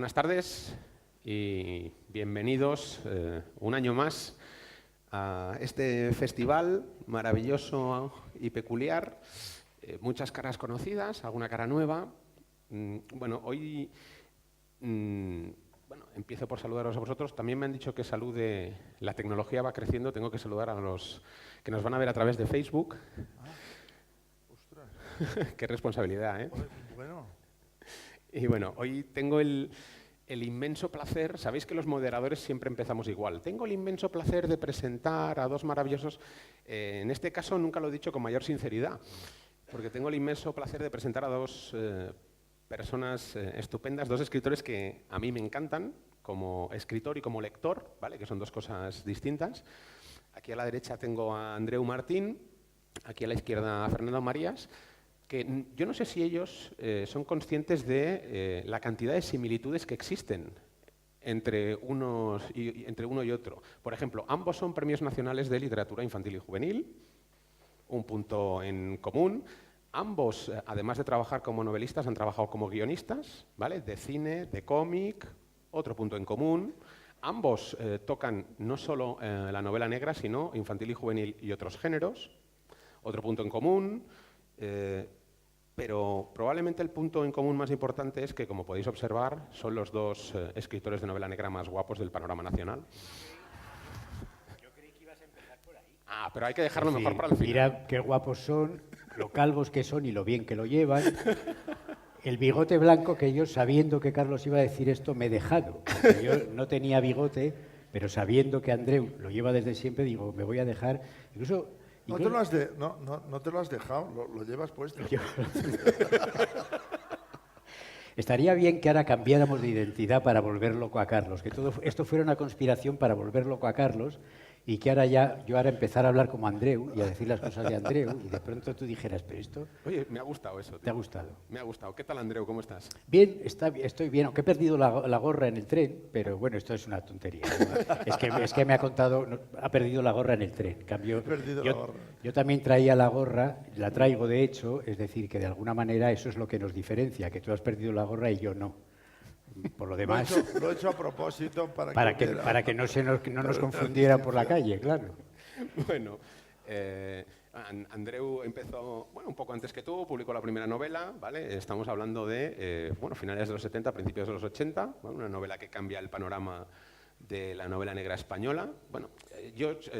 Buenas tardes y bienvenidos un año más a este festival maravilloso y peculiar. Muchas caras conocidas, alguna cara nueva. Bueno, hoy empiezo por saludaros a vosotros. También me han dicho que salude, la tecnología va creciendo, tengo que saludar a los que nos van a ver a través de Facebook. Ostras. Qué responsabilidad, ¿eh? Bueno. Y bueno, hoy tengo el inmenso placer, sabéis que los moderadores siempre empezamos igual. Tengo el inmenso placer de presentar a dos maravillosos, en este caso nunca lo he dicho con mayor sinceridad, porque tengo el inmenso placer de presentar a dos personas estupendas, dos escritores que a mí me encantan, como escritor y como lector, ¿vale? Que son dos cosas distintas. Aquí a la derecha tengo a Andreu Martín, aquí a la izquierda a Fernando Marías, que yo no sé si ellos son conscientes de la cantidad de similitudes que existen entre uno y otro. Por ejemplo, ambos son premios nacionales de literatura infantil y juvenil, un punto en común. Ambos, además de trabajar como novelistas, han trabajado como guionistas, ¿vale? De cine, de cómic, otro punto en común. Ambos tocan no solo la novela negra, sino infantil y juvenil y otros géneros. Otro punto en común. Pero probablemente el punto en común más importante es que, como podéis observar, son los dos escritores de novela negra más guapos del panorama nacional. Yo creí que ibas a empezar por ahí. Ah, pero hay que dejarlo mejor para el final. Mira qué guapos son, lo calvos que son y lo bien que lo llevan. El bigote blanco que yo, sabiendo que Carlos iba a decir esto, me he dejado. Porque yo no tenía bigote, pero sabiendo que Andreu lo lleva desde siempre, digo, me voy a dejar. Incluso No te lo has dejado, lo llevas puesto. Estaría bien que ahora cambiáramos de identidad para volver loco a Carlos, que todo esto fuera una conspiración para volver loco a Carlos y que yo ahora empezar a hablar como Andreu y a decir las cosas de Andreu y de pronto tú dijeras, pero esto... Oye, me ha gustado eso. Tío. ¿Te ha gustado? Me ha gustado. ¿Qué tal, Andreu? ¿Cómo estás? Bien, estoy bien, aunque he perdido la gorra en el tren, pero bueno, esto es una tontería. Es que me ha contado, ha perdido la gorra en el tren. En cambio, yo también traía la gorra, la traigo de hecho, es decir, que de alguna manera eso es lo que nos diferencia, que tú has perdido la gorra y yo no. Por lo demás, lo he hecho a propósito para que no nos confundieran por la calle, claro. Bueno, Andreu empezó un poco antes que tú, publicó la primera novela, ¿vale? Estamos hablando de finales de los 70, principios de los 80, ¿vale? Una novela que cambia el panorama de la novela negra española. Bueno,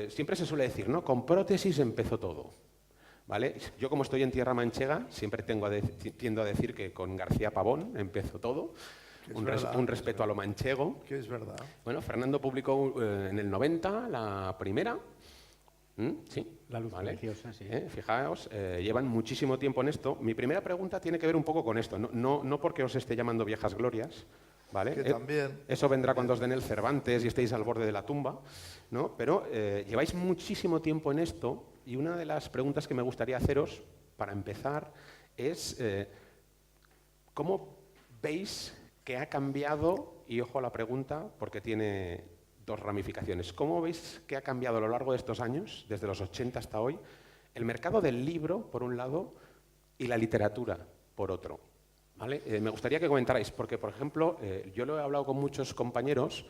siempre se suele decir, ¿no? Con prótesis empezó todo. ¿Vale? Yo, como estoy en tierra manchega, siempre tiendo a decir que con García Pavón empezó todo. Un respeto a lo manchego. Que es verdad. Bueno, Fernando publicó en el 90 la primera. Sí. La luz religiosa, sí. Fijaos, llevan muchísimo tiempo en esto. Mi primera pregunta tiene que ver un poco con esto. No porque os esté llamando viejas glorias, ¿vale? Que también. Eso vendrá cuando os den el Cervantes y estéis al borde de la tumba, ¿no? Pero lleváis muchísimo tiempo en esto y una de las preguntas que me gustaría haceros, para empezar, es ¿cómo veis que ha cambiado, y ojo a la pregunta porque tiene dos ramificaciones, ¿cómo veis que ha cambiado a lo largo de estos años, desde los 80 hasta hoy, el mercado del libro, por un lado, y la literatura, por otro? ¿Vale? Me gustaría que comentarais, porque, por ejemplo, yo lo he hablado con muchos compañeros,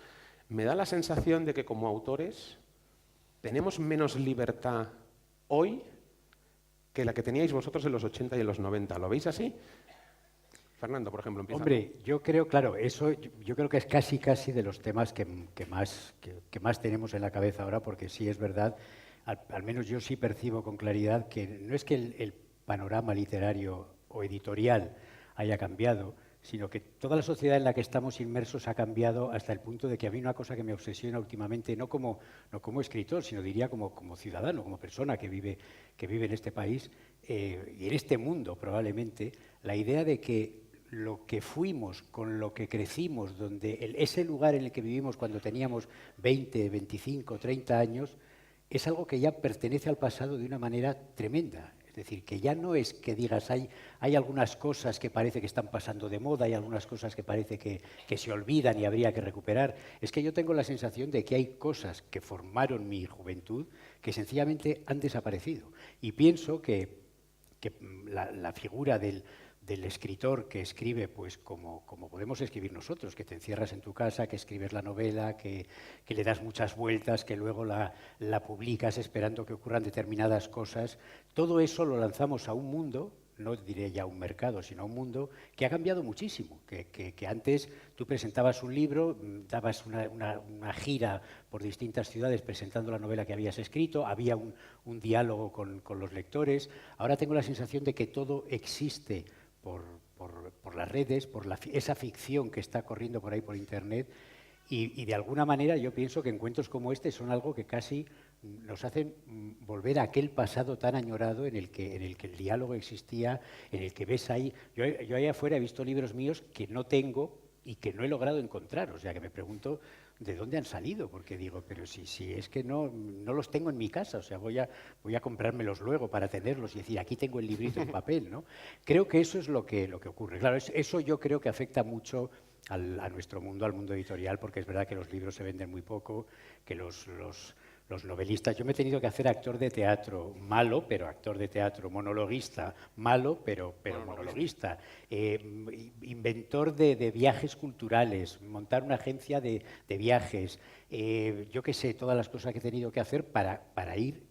me da la sensación de que como autores tenemos menos libertad hoy que la que teníais vosotros en los 80 y en los 90. ¿Lo veis así? Fernando, por ejemplo, empieza. Hombre, yo creo, claro, eso yo creo que es casi de los temas que más tenemos en la cabeza ahora, porque sí es verdad, al menos yo sí percibo con claridad que no es que el panorama literario o editorial haya cambiado, sino que toda la sociedad en la que estamos inmersos ha cambiado hasta el punto de que a mí una cosa que me obsesiona últimamente, no como escritor, sino diría como ciudadano, como persona que vive en este país y en este mundo probablemente, la idea de que lo que fuimos, con lo que crecimos, ese lugar en el que vivimos cuando teníamos 20, 25, 30 años, es algo que ya pertenece al pasado de una manera tremenda. Es decir, que ya no es que digas, hay algunas cosas que parece que están pasando de moda, hay algunas cosas que parece que se olvidan y habría que recuperar. Es que yo tengo la sensación de que hay cosas que formaron mi juventud que sencillamente han desaparecido. Y pienso que la figura del del escritor que escribe pues como podemos escribir nosotros, que te encierras en tu casa, que escribes la novela, que le das muchas vueltas, que luego la publicas esperando que ocurran determinadas cosas. Todo eso lo lanzamos a un mundo, no diré ya un mercado, sino a un mundo que ha cambiado muchísimo, que antes tú presentabas un libro, dabas una gira por distintas ciudades presentando la novela que habías escrito, había un diálogo con los lectores. Ahora tengo la sensación de que todo existe por las redes, por esa ficción que está corriendo por ahí por Internet, y de alguna manera yo pienso que encuentros como este son algo que casi nos hacen volver a aquel pasado tan añorado en el que el diálogo existía, en el que ves ahí. Yo ahí afuera he visto libros míos que no tengo y que no he logrado encontrar, o sea que me pregunto de dónde han salido, porque digo, pero si es que no los tengo en mi casa, o sea, voy a comprármelos luego para tenerlos y decir, aquí tengo el librito en papel, ¿no? Creo que eso es lo que ocurre. Claro, eso yo creo que afecta mucho a nuestro mundo, al mundo editorial, porque es verdad que los libros se venden muy poco, que los novelistas, yo me he tenido que hacer actor de teatro malo, pero actor de teatro, monologuista malo, pero monologuista, inventor de viajes culturales, montar una agencia de viajes, yo qué sé, todas las cosas que he tenido que hacer para ir,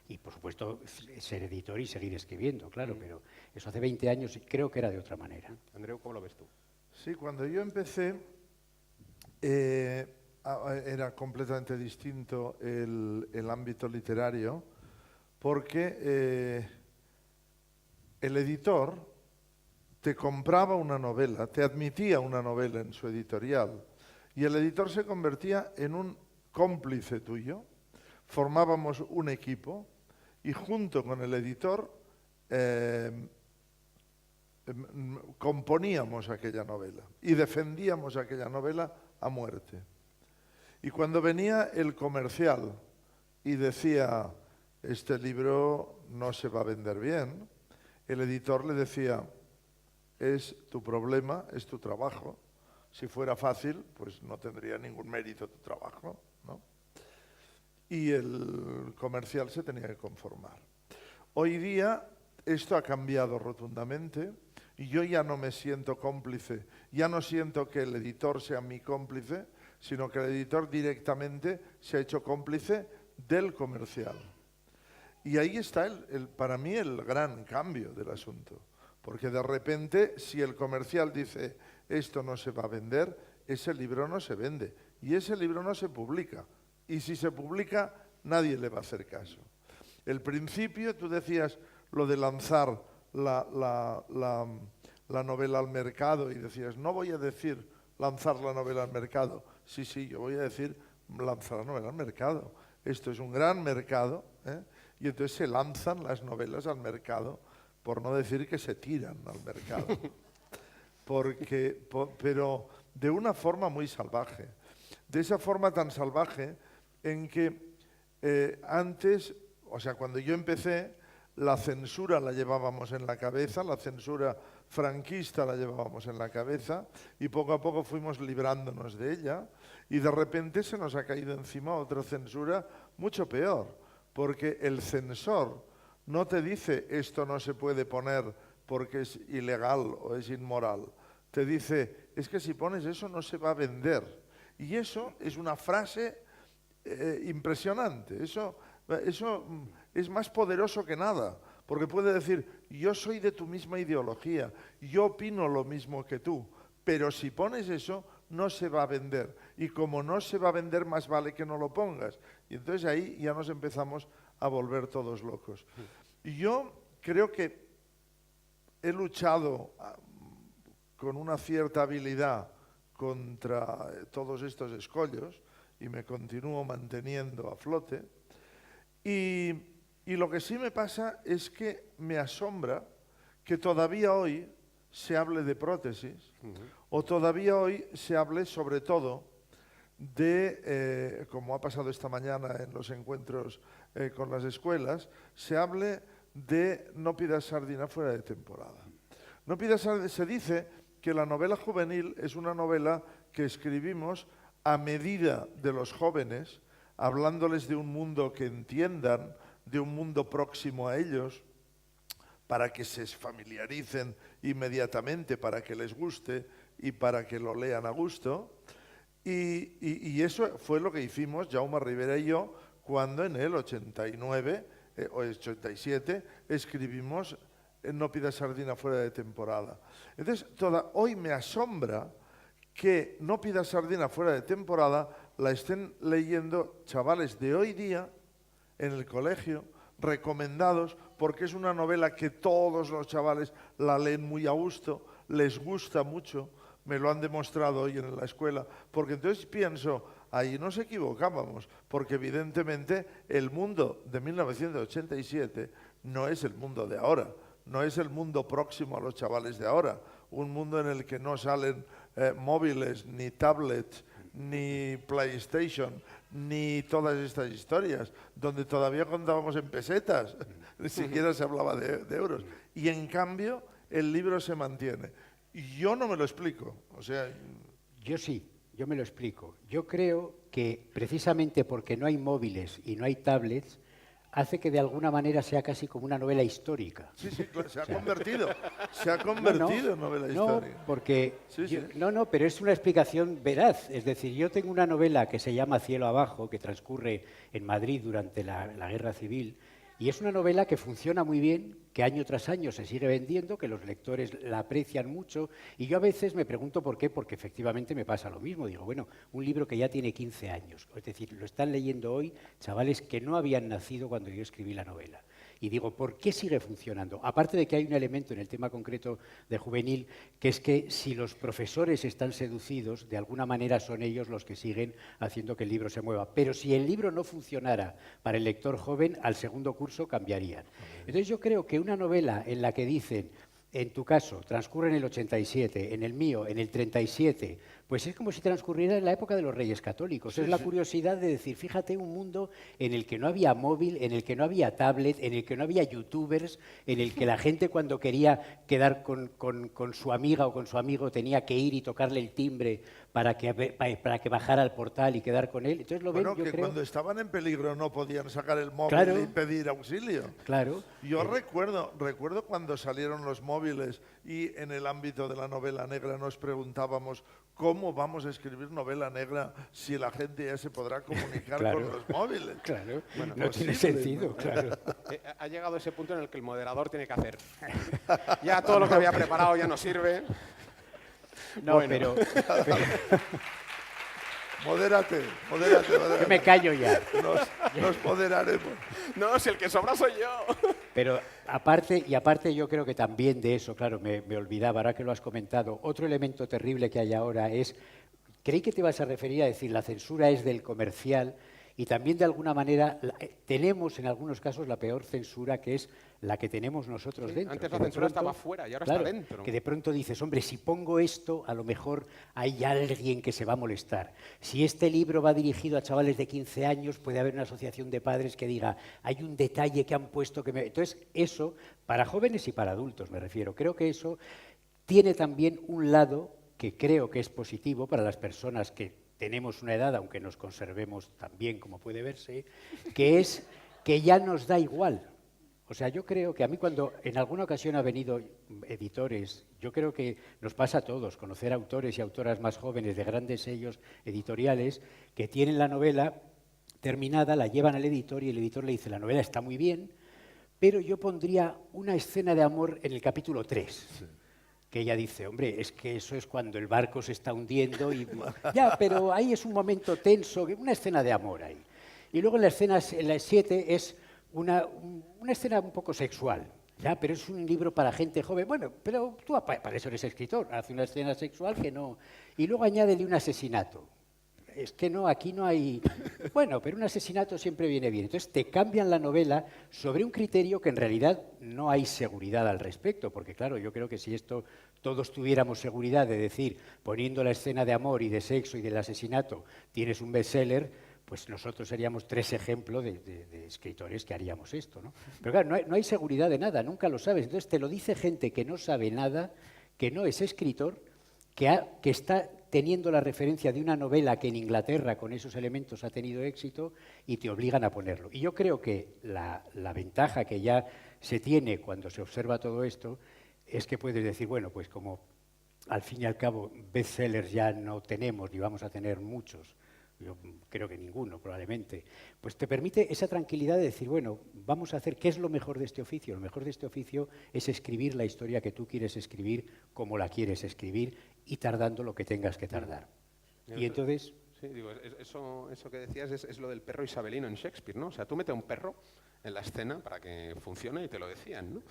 y por supuesto ser editor y seguir escribiendo, claro, pero eso hace 20 años y creo que era de otra manera. Andreu, ¿cómo lo ves tú? Sí, cuando yo empecé era completamente distinto el ámbito literario, porque el editor te compraba una novela, te admitía una novela en su editorial, y el editor se convertía en un cómplice tuyo. Formábamos un equipo y junto con el editor componíamos aquella novela y defendíamos aquella novela a muerte. Y cuando venía el comercial y decía, este libro no se va a vender bien, el editor le decía, es tu problema, es tu trabajo. Si fuera fácil, pues no tendría ningún mérito tu trabajo, ¿no? Y el comercial se tenía que conformar. Hoy día esto ha cambiado rotundamente y yo ya no me siento cómplice, ya no siento que el editor sea mi cómplice, sino que el editor directamente se ha hecho cómplice del comercial. Y ahí está para mí el gran cambio del asunto, porque de repente si el comercial dice esto no se va a vender, ese libro no se vende y ese libro no se publica. Y si se publica, nadie le va a hacer caso. El principio, tú decías lo de lanzar la novela al mercado y decías, no voy a decir lanzar la novela al mercado. Sí, yo voy a decir lanzar la novela al mercado. Esto es un gran mercado, y entonces se lanzan las novelas al mercado, por no decir que se tiran al mercado. Pero de una forma muy salvaje. De esa forma tan salvaje en que antes, o sea, cuando yo empecé, la censura la llevábamos en la cabeza, la censura franquista la llevábamos en la cabeza y poco a poco fuimos librándonos de ella y de repente se nos ha caído encima otra censura mucho peor, porque el censor no te dice esto no se puede poner porque es ilegal o es inmoral, te dice es que si pones eso no se va a vender. Y eso es una frase impresionante, eso es más poderoso que nada, porque puede decir, yo soy de tu misma ideología, yo opino lo mismo que tú, pero si pones eso, no se va a vender. Y como no se va a vender, más vale que no lo pongas. Y entonces ahí ya nos empezamos a volver todos locos. Y yo creo que he luchado con una cierta habilidad contra todos estos escollos y me continúo manteniendo a flote. Y lo que sí me pasa es que me asombra que todavía hoy se hable de prótesis o todavía hoy se hable sobre todo de, como ha pasado esta mañana en los encuentros con las escuelas, se hable de no pidas sardina fuera de temporada. No pidas sardina, se dice que la novela juvenil es una novela que escribimos a medida de los jóvenes, hablándoles de un mundo que entiendan, de un mundo próximo a ellos, para que se familiaricen inmediatamente, para que les guste y para que lo lean a gusto. Y eso fue lo que hicimos Jaume Rivera y yo cuando en el 89 o 87 escribimos No pidas sardina fuera de temporada. Entonces, hoy me asombra que No pidas sardina fuera de temporada la estén leyendo chavales de hoy día en el colegio, recomendados, porque es una novela que todos los chavales la leen muy a gusto, les gusta mucho, me lo han demostrado hoy en la escuela, porque entonces pienso, ahí nos equivocábamos, porque evidentemente el mundo de 1987 no es el mundo de ahora, no es el mundo próximo a los chavales de ahora, un mundo en el que no salen móviles, ni tablets, ni PlayStation, ni todas estas historias, donde todavía contábamos en pesetas, ni siquiera se hablaba de euros. Y en cambio, el libro se mantiene. Y yo no me lo explico. O sea, yo sí, yo me lo explico. Yo creo que precisamente porque no hay móviles y no hay tablets, hace que de alguna manera sea casi como una novela histórica. Sí, sí, claro, se ha convertido en novela histórica. No, porque sí. No, pero es una explicación veraz. Es decir, yo tengo una novela que se llama Cielo abajo, que transcurre en Madrid durante la Guerra Civil, y es una novela que funciona muy bien, que año tras año se sigue vendiendo, que los lectores la aprecian mucho, y yo a veces me pregunto por qué, porque efectivamente me pasa lo mismo. Digo, bueno, un libro que ya tiene 15 años, es decir, lo están leyendo hoy chavales que no habían nacido cuando yo escribí la novela. Y digo, ¿por qué sigue funcionando? Aparte de que hay un elemento en el tema concreto de juvenil, que es que si los profesores están seducidos, de alguna manera son ellos los que siguen haciendo que el libro se mueva. Pero si el libro no funcionara para el lector joven, al segundo curso cambiarían. Entonces yo creo que una novela en la que dicen, en tu caso, transcurre en el 87, en el mío, en el 37, pues es como si transcurriera en la época de los Reyes Católicos. Es la curiosidad de decir, fíjate, un mundo en el que no había móvil, en el que no había tablet, en el que no había youtubers, en el que la gente cuando quería quedar con su amiga o con su amigo tenía que ir y tocarle el timbre para que bajara al portal y quedar con él. Entonces lo ven, yo creo, cuando estaban en peligro no podían sacar el móvil y pedir auxilio. Claro. Yo recuerdo cuando salieron los móviles y en el ámbito de la novela negra nos preguntábamos ¿cómo vamos a escribir novela negra si la gente ya se podrá comunicar con los móviles? Claro, bueno, no tiene sentido, ¿no? claro. Ha llegado ese punto en el que el moderador tiene que hacer. Ya todo lo que había preparado ya no sirve. No, bueno. pero Modérate. Yo me callo ya. Nos moderaremos. No, si el que sobra soy yo. Pero aparte yo creo que también de eso, claro, me olvidaba, ahora que lo has comentado, otro elemento terrible que hay ahora es, creí que te ibas a referir a decir, la censura es del comercial y también de alguna manera tenemos en algunos casos la peor censura, que es la que tenemos nosotros dentro. Antes la censura estaba fuera y ahora está dentro. Que de pronto dices, hombre, si pongo esto, a lo mejor hay alguien que se va a molestar. Si este libro va dirigido a chavales de 15 años, puede haber una asociación de padres que diga, hay un detalle que han puesto que me... Entonces, eso, para jóvenes y para adultos me refiero, creo que eso tiene también un lado que creo que es positivo para las personas que tenemos una edad, aunque nos conservemos tan bien como puede verse, que es que ya nos da igual. O sea, yo creo que a mí cuando en alguna ocasión ha venido editores, yo creo que nos pasa a todos, conocer autores y autoras más jóvenes de grandes sellos editoriales que tienen la novela terminada, la llevan al editor y el editor le dice, la novela está muy bien, pero yo pondría una escena de amor en el capítulo 3. Sí. Que ella dice, hombre, es que eso es cuando el barco se está hundiendo y ya, pero ahí es un momento tenso, una escena de amor ahí. Y luego en la 7 es una escena un poco sexual, ya, pero es un libro para gente joven. Bueno, pero tú para eso eres escritor, hace una escena sexual que no... Y luego añádele un asesinato. Es que no, aquí no hay... Bueno, pero un asesinato siempre viene bien. Entonces te cambian la novela sobre un criterio que en realidad no hay seguridad al respecto, porque claro, yo creo que si esto todos tuviéramos seguridad de decir, poniendo la escena de amor y de sexo y del asesinato, tienes un bestseller, pues nosotros seríamos 3 ejemplos de escritores que haríamos esto, ¿no? Pero claro, no hay seguridad de nada, nunca lo sabes. Entonces te lo dice gente que no sabe nada, que no es escritor, que está teniendo la referencia de una novela que en Inglaterra con esos elementos ha tenido éxito y te obligan a ponerlo. Y yo creo que la ventaja que ya se tiene cuando se observa todo esto es que puedes decir, bueno, pues como al fin y al cabo bestsellers ya no tenemos ni vamos a tener muchos, yo creo que ninguno probablemente, pues te permite esa tranquilidad de decir, bueno, vamos a hacer, ¿qué es lo mejor de este oficio? Lo mejor de este oficio es escribir la historia que tú quieres escribir, como la quieres escribir y tardando lo que tengas que tardar. Y entonces... Sí, digo, eso que decías es lo del perro isabelino en Shakespeare, ¿no? O sea, tú mete a un perro en la escena para que funcione y te lo decían, ¿no?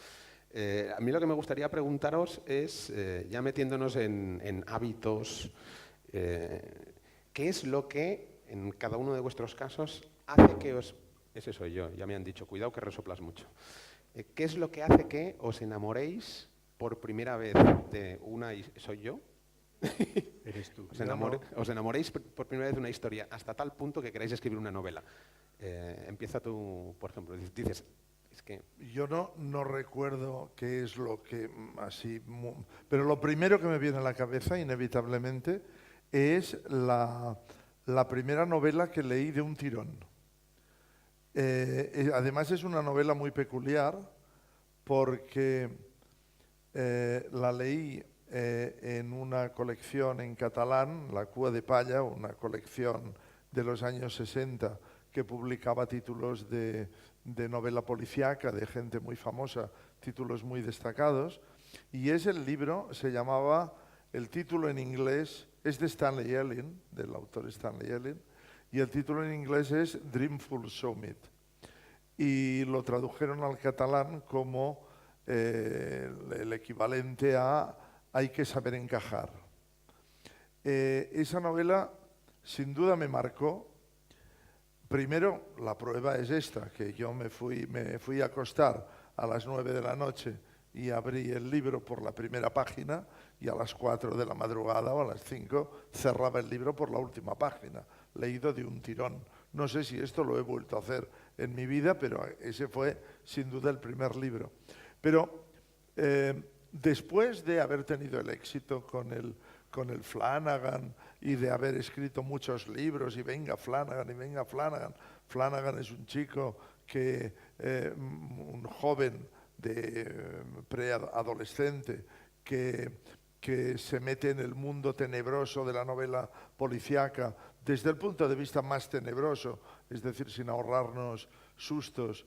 A mí lo que me gustaría preguntaros es, ya metiéndonos en hábitos, ¿qué es lo que en cada uno de vuestros casos hace que os... Ese soy yo, ya me han dicho, cuidado que resoplas mucho. ¿Qué es lo que hace que os enamoréis por primera vez de una... ¿Soy yo? Eres tú. Os enamoréis por primera vez de una historia hasta tal punto que queráis escribir una novela. Empieza tú, por ejemplo, dices... Es que... Yo no recuerdo qué es lo que así... Pero lo primero que me viene a la cabeza, inevitablemente, es la primera novela que leí de un tirón. Además es una novela muy peculiar porque la leí en una colección en catalán, La Cua de Palla, una colección de los años 60 que publicaba títulos de novela policíaca de gente muy famosa, títulos muy destacados, y es el libro, se llamaba, el título en inglés es de Stanley Ellin, del autor Stanley Ellin, y el título en inglés es Dreamful Summit, y lo tradujeron al catalán como el equivalente a Hay que saber encajar. Esa novela sin duda me marcó. Primero, la prueba es esta, que yo me fui a acostar a las 9 de la noche y abrí el libro por la primera página y a las 4 de la madrugada o a las 5 cerraba el libro por la última página, leído de un tirón. No sé si esto lo he vuelto a hacer en mi vida, pero ese fue sin duda el primer libro. Pero después de haber tenido el éxito con el Flanagan y de haber escrito muchos libros y venga Flanagan y venga Flanagan. Flanagan es un chico un joven preadolescente que se mete en el mundo tenebroso de la novela policíaca desde el punto de vista más tenebroso, es decir, sin ahorrarnos sustos,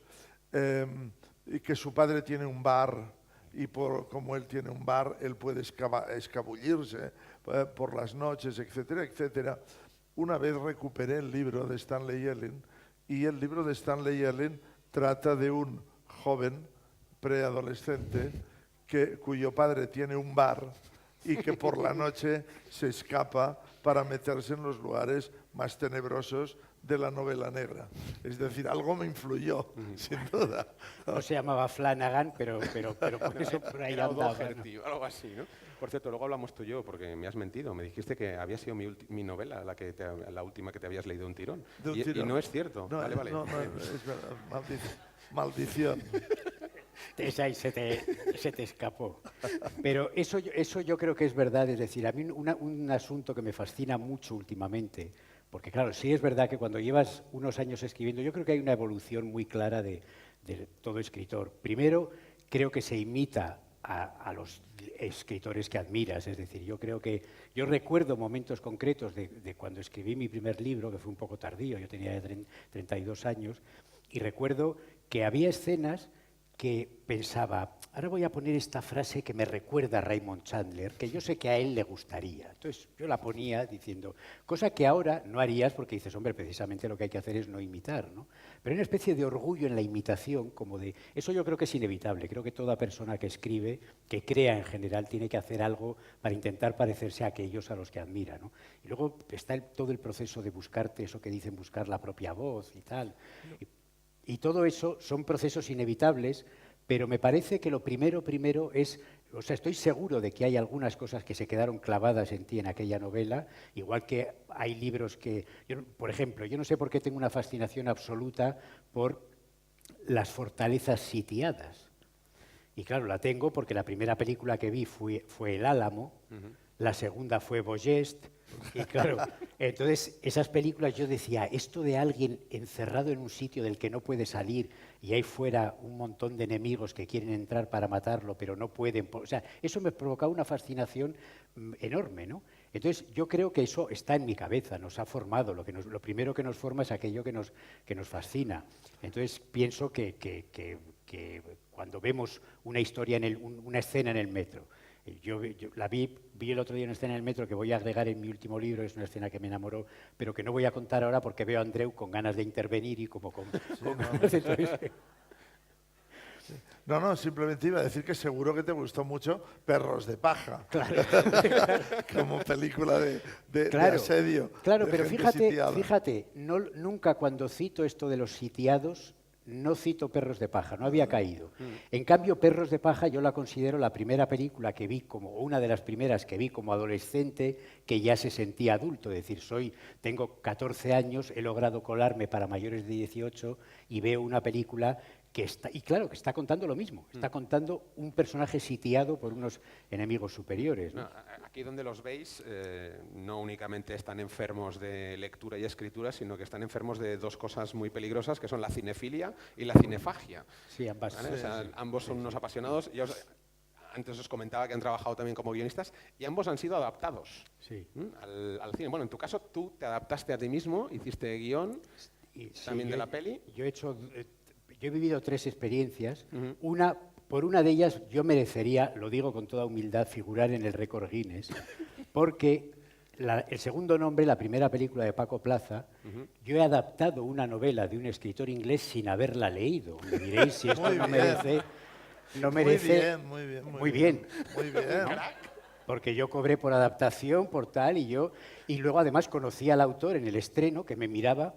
y que su padre tiene un bar y como él tiene un bar, él puede escabullirse por las noches, etcétera, etcétera. Una vez recuperé el libro de Stanley Ellin y el libro de Stanley Ellin trata de un joven preadolescente cuyo padre tiene un bar y que por la noche se escapa para meterse en los lugares más tenebrosos de la novela negra. Es decir, algo me influyó, sin duda. No se llamaba Flanagan, pero por eso por ahí andaba, ¿no? Algo así, ¿no? Por cierto, luego hablamos tú y yo, porque me has mentido. Me dijiste que había sido mi novela la última que te habías leído de un tirón. Y no es cierto. No, vale. No, es verdad. Maldición. Esa ahí se te escapó. Pero eso yo creo que es verdad. Es decir, a mí un asunto que me fascina mucho últimamente, porque claro, sí es verdad que cuando llevas unos años escribiendo, yo creo que hay una evolución muy clara de todo escritor. Primero, creo que se imita a los escritores que admiras. Es decir, yo recuerdo momentos concretos de cuando escribí mi primer libro, que fue un poco tardío, yo tenía 32 años, y recuerdo que había escenas que pensaba, ahora voy a poner esta frase que me recuerda a Raymond Chandler, que yo sé que a él le gustaría. Entonces yo la ponía diciendo, cosa que ahora no harías porque dices, hombre, precisamente lo que hay que hacer es no imitar, ¿no? Pero hay una especie de orgullo en la imitación, como de... Eso yo creo que es inevitable. Creo que toda persona que escribe, que crea en general, tiene que hacer algo para intentar parecerse a aquellos a los que admira, ¿no? Y luego está todo el proceso de buscarte, eso que dicen, buscar la propia voz y tal. Y todo eso son procesos inevitables, pero me parece que lo primero es, o sea, estoy seguro de que hay algunas cosas que se quedaron clavadas en ti en aquella novela, igual que hay libros que, por ejemplo, yo no sé por qué tengo una fascinación absoluta por las fortalezas sitiadas. Y claro, la tengo porque la primera película que vi fue El Álamo, la segunda fue Boyest, y claro, entonces esas películas yo decía, esto de alguien encerrado en un sitio del que no puede salir y hay fuera un montón de enemigos que quieren entrar para matarlo, pero no pueden, o sea, eso me provocaba una fascinación enorme, ¿no? Entonces yo creo que eso está en mi cabeza, nos ha formado, lo primero que nos forma es aquello que nos fascina. Entonces pienso que cuando vemos una historia, una escena en el metro, yo la vi el otro día una escena en el metro que voy a agregar en mi último libro, es una escena que me enamoró, pero que no voy a contar ahora porque veo a Andreu con ganas de intervenir y como con ganas de... Entonces, No, simplemente iba a decir que seguro que te gustó mucho Perros de Paja. claro, Como película de claro, asedio. claro, de pero gente sitiada. fíjate, nunca cuando cito esto de los sitiados, no cito Perros de Paja, no había caído. En cambio, Perros de Paja yo la considero la primera película que vi como, o una de las primeras que vi como adolescente que ya se sentía adulto. Es decir, tengo 14 años, he logrado colarme para mayores de 18 y veo una película que está, y claro, que está contando lo mismo, está contando un personaje sitiado por unos enemigos superiores, ¿no? No, aquí donde los veis, no únicamente están enfermos de lectura y escritura, sino que están enfermos de dos cosas muy peligrosas, que son la cinefilia y la cinefagia. Sí, ambas. ¿Vale? O sea, ambos son unos apasionados. Antes os comentaba que han trabajado también como guionistas y ambos han sido adaptados Sí. al cine. Bueno, en tu caso tú te adaptaste a ti mismo, hiciste guión Y, sí, también de la peli. Yo he vivido 3 experiencias. Por una de ellas yo merecería, lo digo con toda humildad, figurar en el récord Guinness, porque el segundo nombre, la primera película de Paco Plaza, yo he adaptado una novela de un escritor inglés sin haberla leído. Me diréis si esto Muy no bien. merece... No merece... Muy bien. Muy bien. Muy bien. Porque yo cobré por adaptación, por tal, y luego además conocí al autor en el estreno, que me miraba.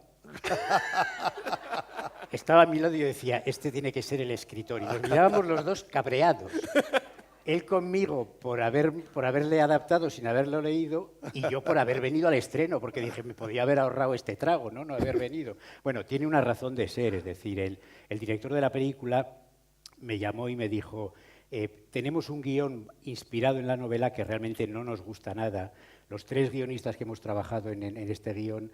Estaba a mi lado y yo decía, este tiene que ser el escritor. Y nos mirábamos los dos cabreados. Él conmigo por haberle adaptado sin haberlo leído y yo por haber venido al estreno, porque dije, me podía haber ahorrado este trago, ¿no? No haber venido. Bueno, tiene una razón de ser, es decir, el director de la película me llamó y me dijo, tenemos un guión inspirado en la novela que realmente no nos gusta nada. Los 3 guionistas que hemos trabajado en este guión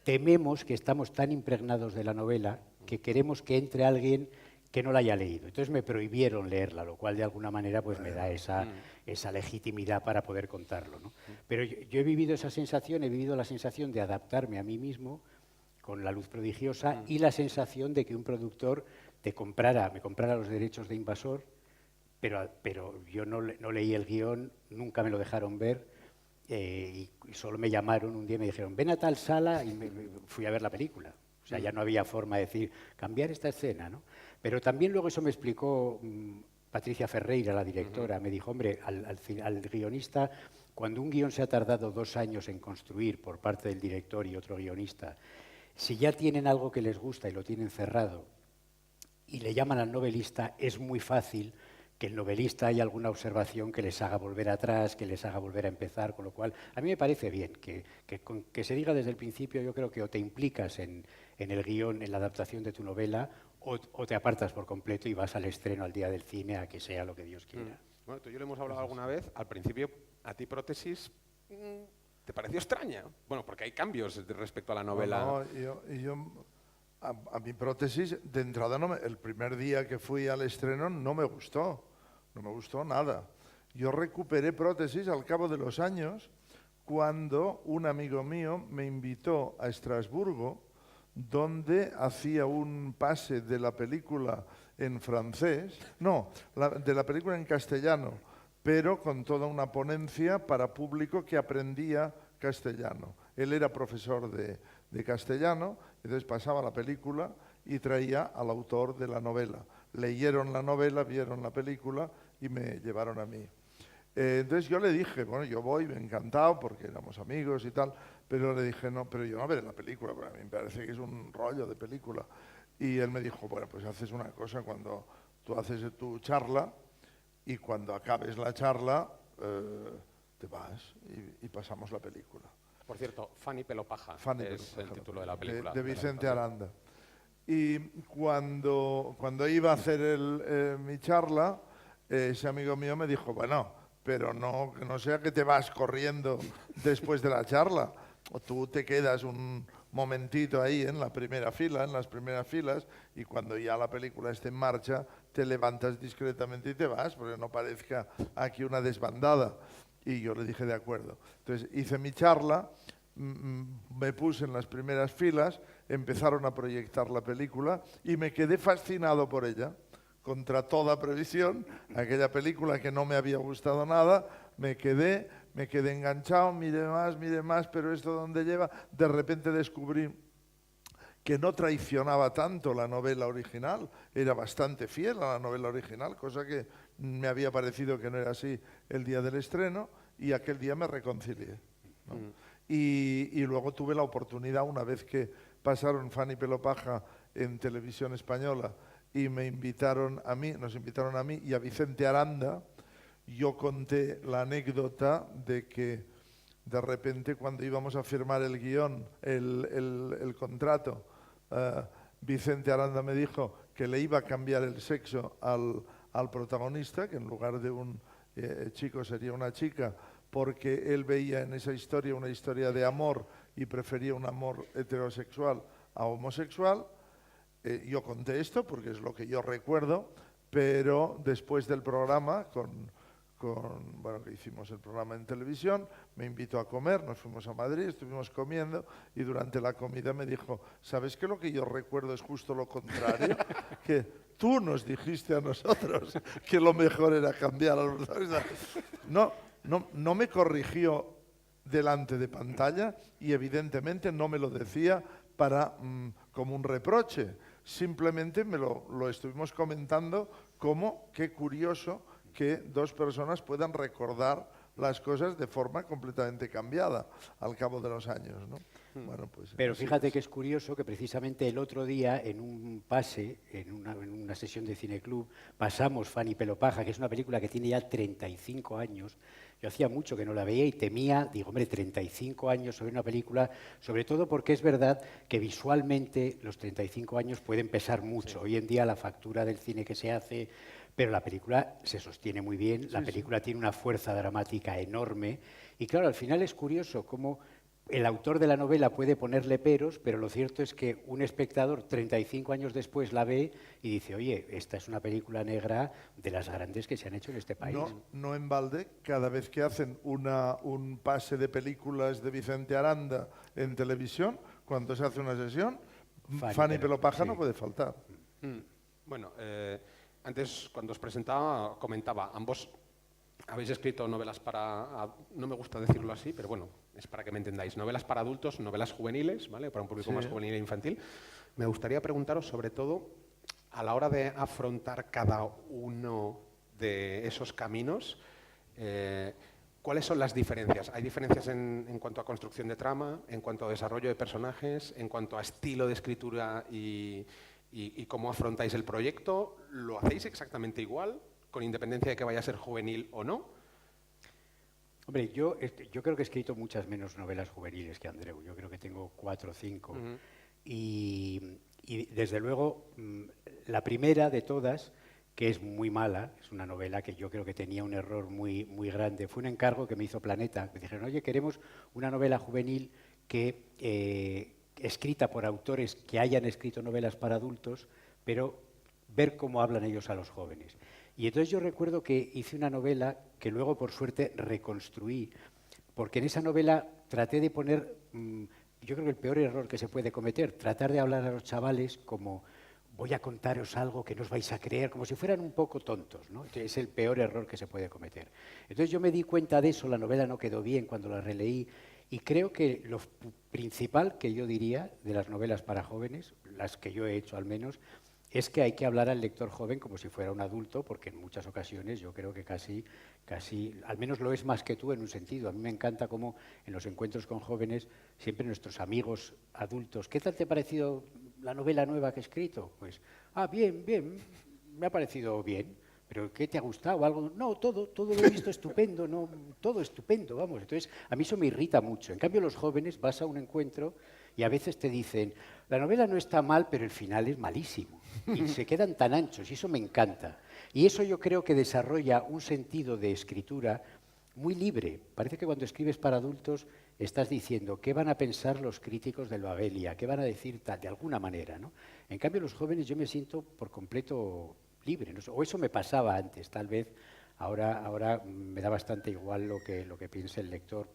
tememos que estamos tan impregnados de la novela que queremos que entre alguien que no la haya leído. Entonces me prohibieron leerla, lo cual de alguna manera pues me da esa legitimidad para poder contarlo, ¿no? Pero yo he vivido esa sensación, he vivido la sensación de adaptarme a mí mismo con La luz prodigiosa y la sensación de que un productor me comprara los derechos de Invasor, pero yo no leí el guión, nunca me lo dejaron ver. Y solo me llamaron un día y me dijeron, ven a tal sala, y fui a ver la película. O sea, ya no había forma de decir, cambiar esta escena, ¿no? Pero también luego eso me explicó Patricia Ferreira, la directora. Me dijo, hombre, al guionista, cuando un guión se ha tardado 2 años en construir por parte del director y otro guionista, si ya tienen algo que les gusta y lo tienen cerrado y le llaman al novelista, es muy fácil que el novelista haya alguna observación que les haga volver atrás, que les haga volver a empezar, con lo cual a mí me parece bien que se diga desde el principio. Yo creo que o te implicas en el guión, en la adaptación de tu novela, o te apartas por completo y vas al estreno, al día del cine, a que sea lo que Dios quiera. Bueno, tú y yo lo hemos hablado alguna vez. Al principio, a ti Prótesis te pareció extraña. Bueno, porque hay cambios respecto a la novela. A mi Prótesis, de entrada, el primer día que fui al estreno no me gustó nada. Yo recuperé Prótesis al cabo de los años cuando un amigo mío me invitó a Estrasburgo, donde hacía un pase de la película en francés, de la película en castellano, pero con toda una ponencia para público que aprendía castellano. Él era profesor de castellano, entonces pasaba la película y traía al autor de la novela. Leyeron la novela, vieron la película y me llevaron a mí. Entonces yo le dije, bueno, yo voy, encantado, porque éramos amigos y tal, pero le dije, no, pero yo no veré la película, porque a mí me parece que es un rollo de película. Y él me dijo, bueno, pues haces una cosa, cuando tú haces tu charla y cuando acabes la charla te vas y pasamos la película. Por cierto, Fanny Pelopaja es el título de la película. De Vicente Aranda. Y cuando iba a hacer mi charla, ese amigo mío me dijo, bueno, pero no, que no sea que te vas corriendo después de la charla. O tú te quedas un momentito ahí en la primera fila, en las primeras filas, y cuando ya la película esté en marcha, te levantas discretamente y te vas, porque no parezca aquí una desbandada. Y yo le dije de acuerdo. Entonces hice mi charla, me puse en las primeras filas, empezaron a proyectar la película y me quedé fascinado por ella. Contra toda previsión, aquella película que no me había gustado nada, me quedé enganchado, mire más, pero esto dónde lleva. De repente descubrí que no traicionaba tanto la novela original, era bastante fiel a la novela original, cosa que me había parecido que no era así el día del estreno, y aquel día me reconcilié, ¿no? Y luego tuve la oportunidad, una vez que pasaron Fanny Pelopaja en Televisión Española y nos invitaron a mí y a Vicente Aranda, yo conté la anécdota de que de repente cuando íbamos a firmar el guión, el contrato, Vicente Aranda me dijo que le iba a cambiar el sexo al protagonista, que en lugar de un chico sería una chica, porque él veía en esa historia una historia de amor y prefería un amor heterosexual a homosexual. Yo conté esto porque es lo que yo recuerdo, pero después del programa, bueno, que hicimos el programa en televisión, me invitó a comer, nos fuimos a Madrid, estuvimos comiendo y durante la comida me dijo, ¿sabes que lo que yo recuerdo es justo lo contrario? Que tú nos dijiste a nosotros que lo mejor era cambiar a los... No me corrigió delante de pantalla y evidentemente no me lo decía como un reproche, simplemente me lo estuvimos comentando como qué curioso que dos personas puedan recordar las cosas de forma completamente cambiada al cabo de los años, ¿no? Bueno, pues, pero fíjate que es curioso que precisamente el otro día en un pase, en una sesión de cineclub, pasamos Fanny Pelopaja, que es una película que tiene ya 35 años. Yo hacía mucho que no la veía y temía, digo, hombre, 35 años sobre una película, sobre todo porque es verdad que visualmente los 35 años pueden pesar mucho. Sí. Hoy en día la factura del cine que se hace, pero la película se sostiene muy bien, la película tiene una fuerza dramática enorme y claro, al final es curioso cómo el autor de la novela puede ponerle peros, pero lo cierto es que un espectador 35 años después la ve y dice, oye, esta es una película negra de las grandes que se han hecho en este país. No en balde, cada vez que hacen un pase de películas de Vicente Aranda en televisión, cuando se hace una sesión, Fanny Pelopaja no puede faltar. Bueno, antes cuando os presentaba, comentaba, ambos habéis escrito novelas no me gusta decirlo así, pero bueno, es para que me entendáis, novelas para adultos, novelas juveniles, ¿vale? Para un público más juvenil e infantil. Me gustaría preguntaros sobre todo, a la hora de afrontar cada uno de esos caminos, ¿cuáles son las diferencias? ¿Hay diferencias en cuanto a construcción de trama, en cuanto a desarrollo de personajes, en cuanto a estilo de escritura y cómo afrontáis el proyecto? ¿Lo hacéis exactamente igual, con independencia de que vaya a ser juvenil o no? Hombre, yo creo que he escrito muchas menos novelas juveniles que Andreu. Yo creo que tengo 4 o 5. Y desde luego, la primera de todas, que es muy mala, es una novela que yo creo que tenía un error muy, muy grande. Fue un encargo que me hizo Planeta. Me dijeron, oye, queremos una novela juvenil que escrita por autores que hayan escrito novelas para adultos, pero ver cómo hablan ellos a los jóvenes. Y entonces yo recuerdo que hice una novela que luego, por suerte, reconstruí, porque en esa novela traté de poner, yo creo que el peor error que se puede cometer, tratar de hablar a los chavales como voy a contaros algo que no os vais a creer, como si fueran un poco tontos, ¿no? Es el peor error que se puede cometer. Entonces yo me di cuenta de eso, la novela no quedó bien cuando la releí, y creo que lo principal que yo diría de las novelas para jóvenes, las que yo he hecho al menos, es que hay que hablar al lector joven como si fuera un adulto, porque en muchas ocasiones yo creo que casi, al menos lo es más que tú en un sentido. A mí me encanta cómo en los encuentros con jóvenes, siempre nuestros amigos adultos, ¿qué tal te ha parecido la novela nueva que he escrito? Pues, bien, me ha parecido bien. ¿Pero qué te ha gustado? ¿Algo? No, todo lo he visto estupendo, no, todo estupendo, vamos. Entonces, a mí eso me irrita mucho. En cambio, los jóvenes, vas a un encuentro y a veces te dicen, la novela no está mal, pero el final es malísimo. y se quedan tan anchos y eso me encanta. Y eso yo creo que desarrolla un sentido de escritura muy libre. Parece que cuando escribes para adultos estás diciendo qué van a pensar los críticos del Babelia, qué van a decir tal, de alguna manera, ¿no? En cambio, los jóvenes yo me siento por completo libre, ¿no? O eso me pasaba antes, tal vez ahora me da bastante igual lo que piense el lector,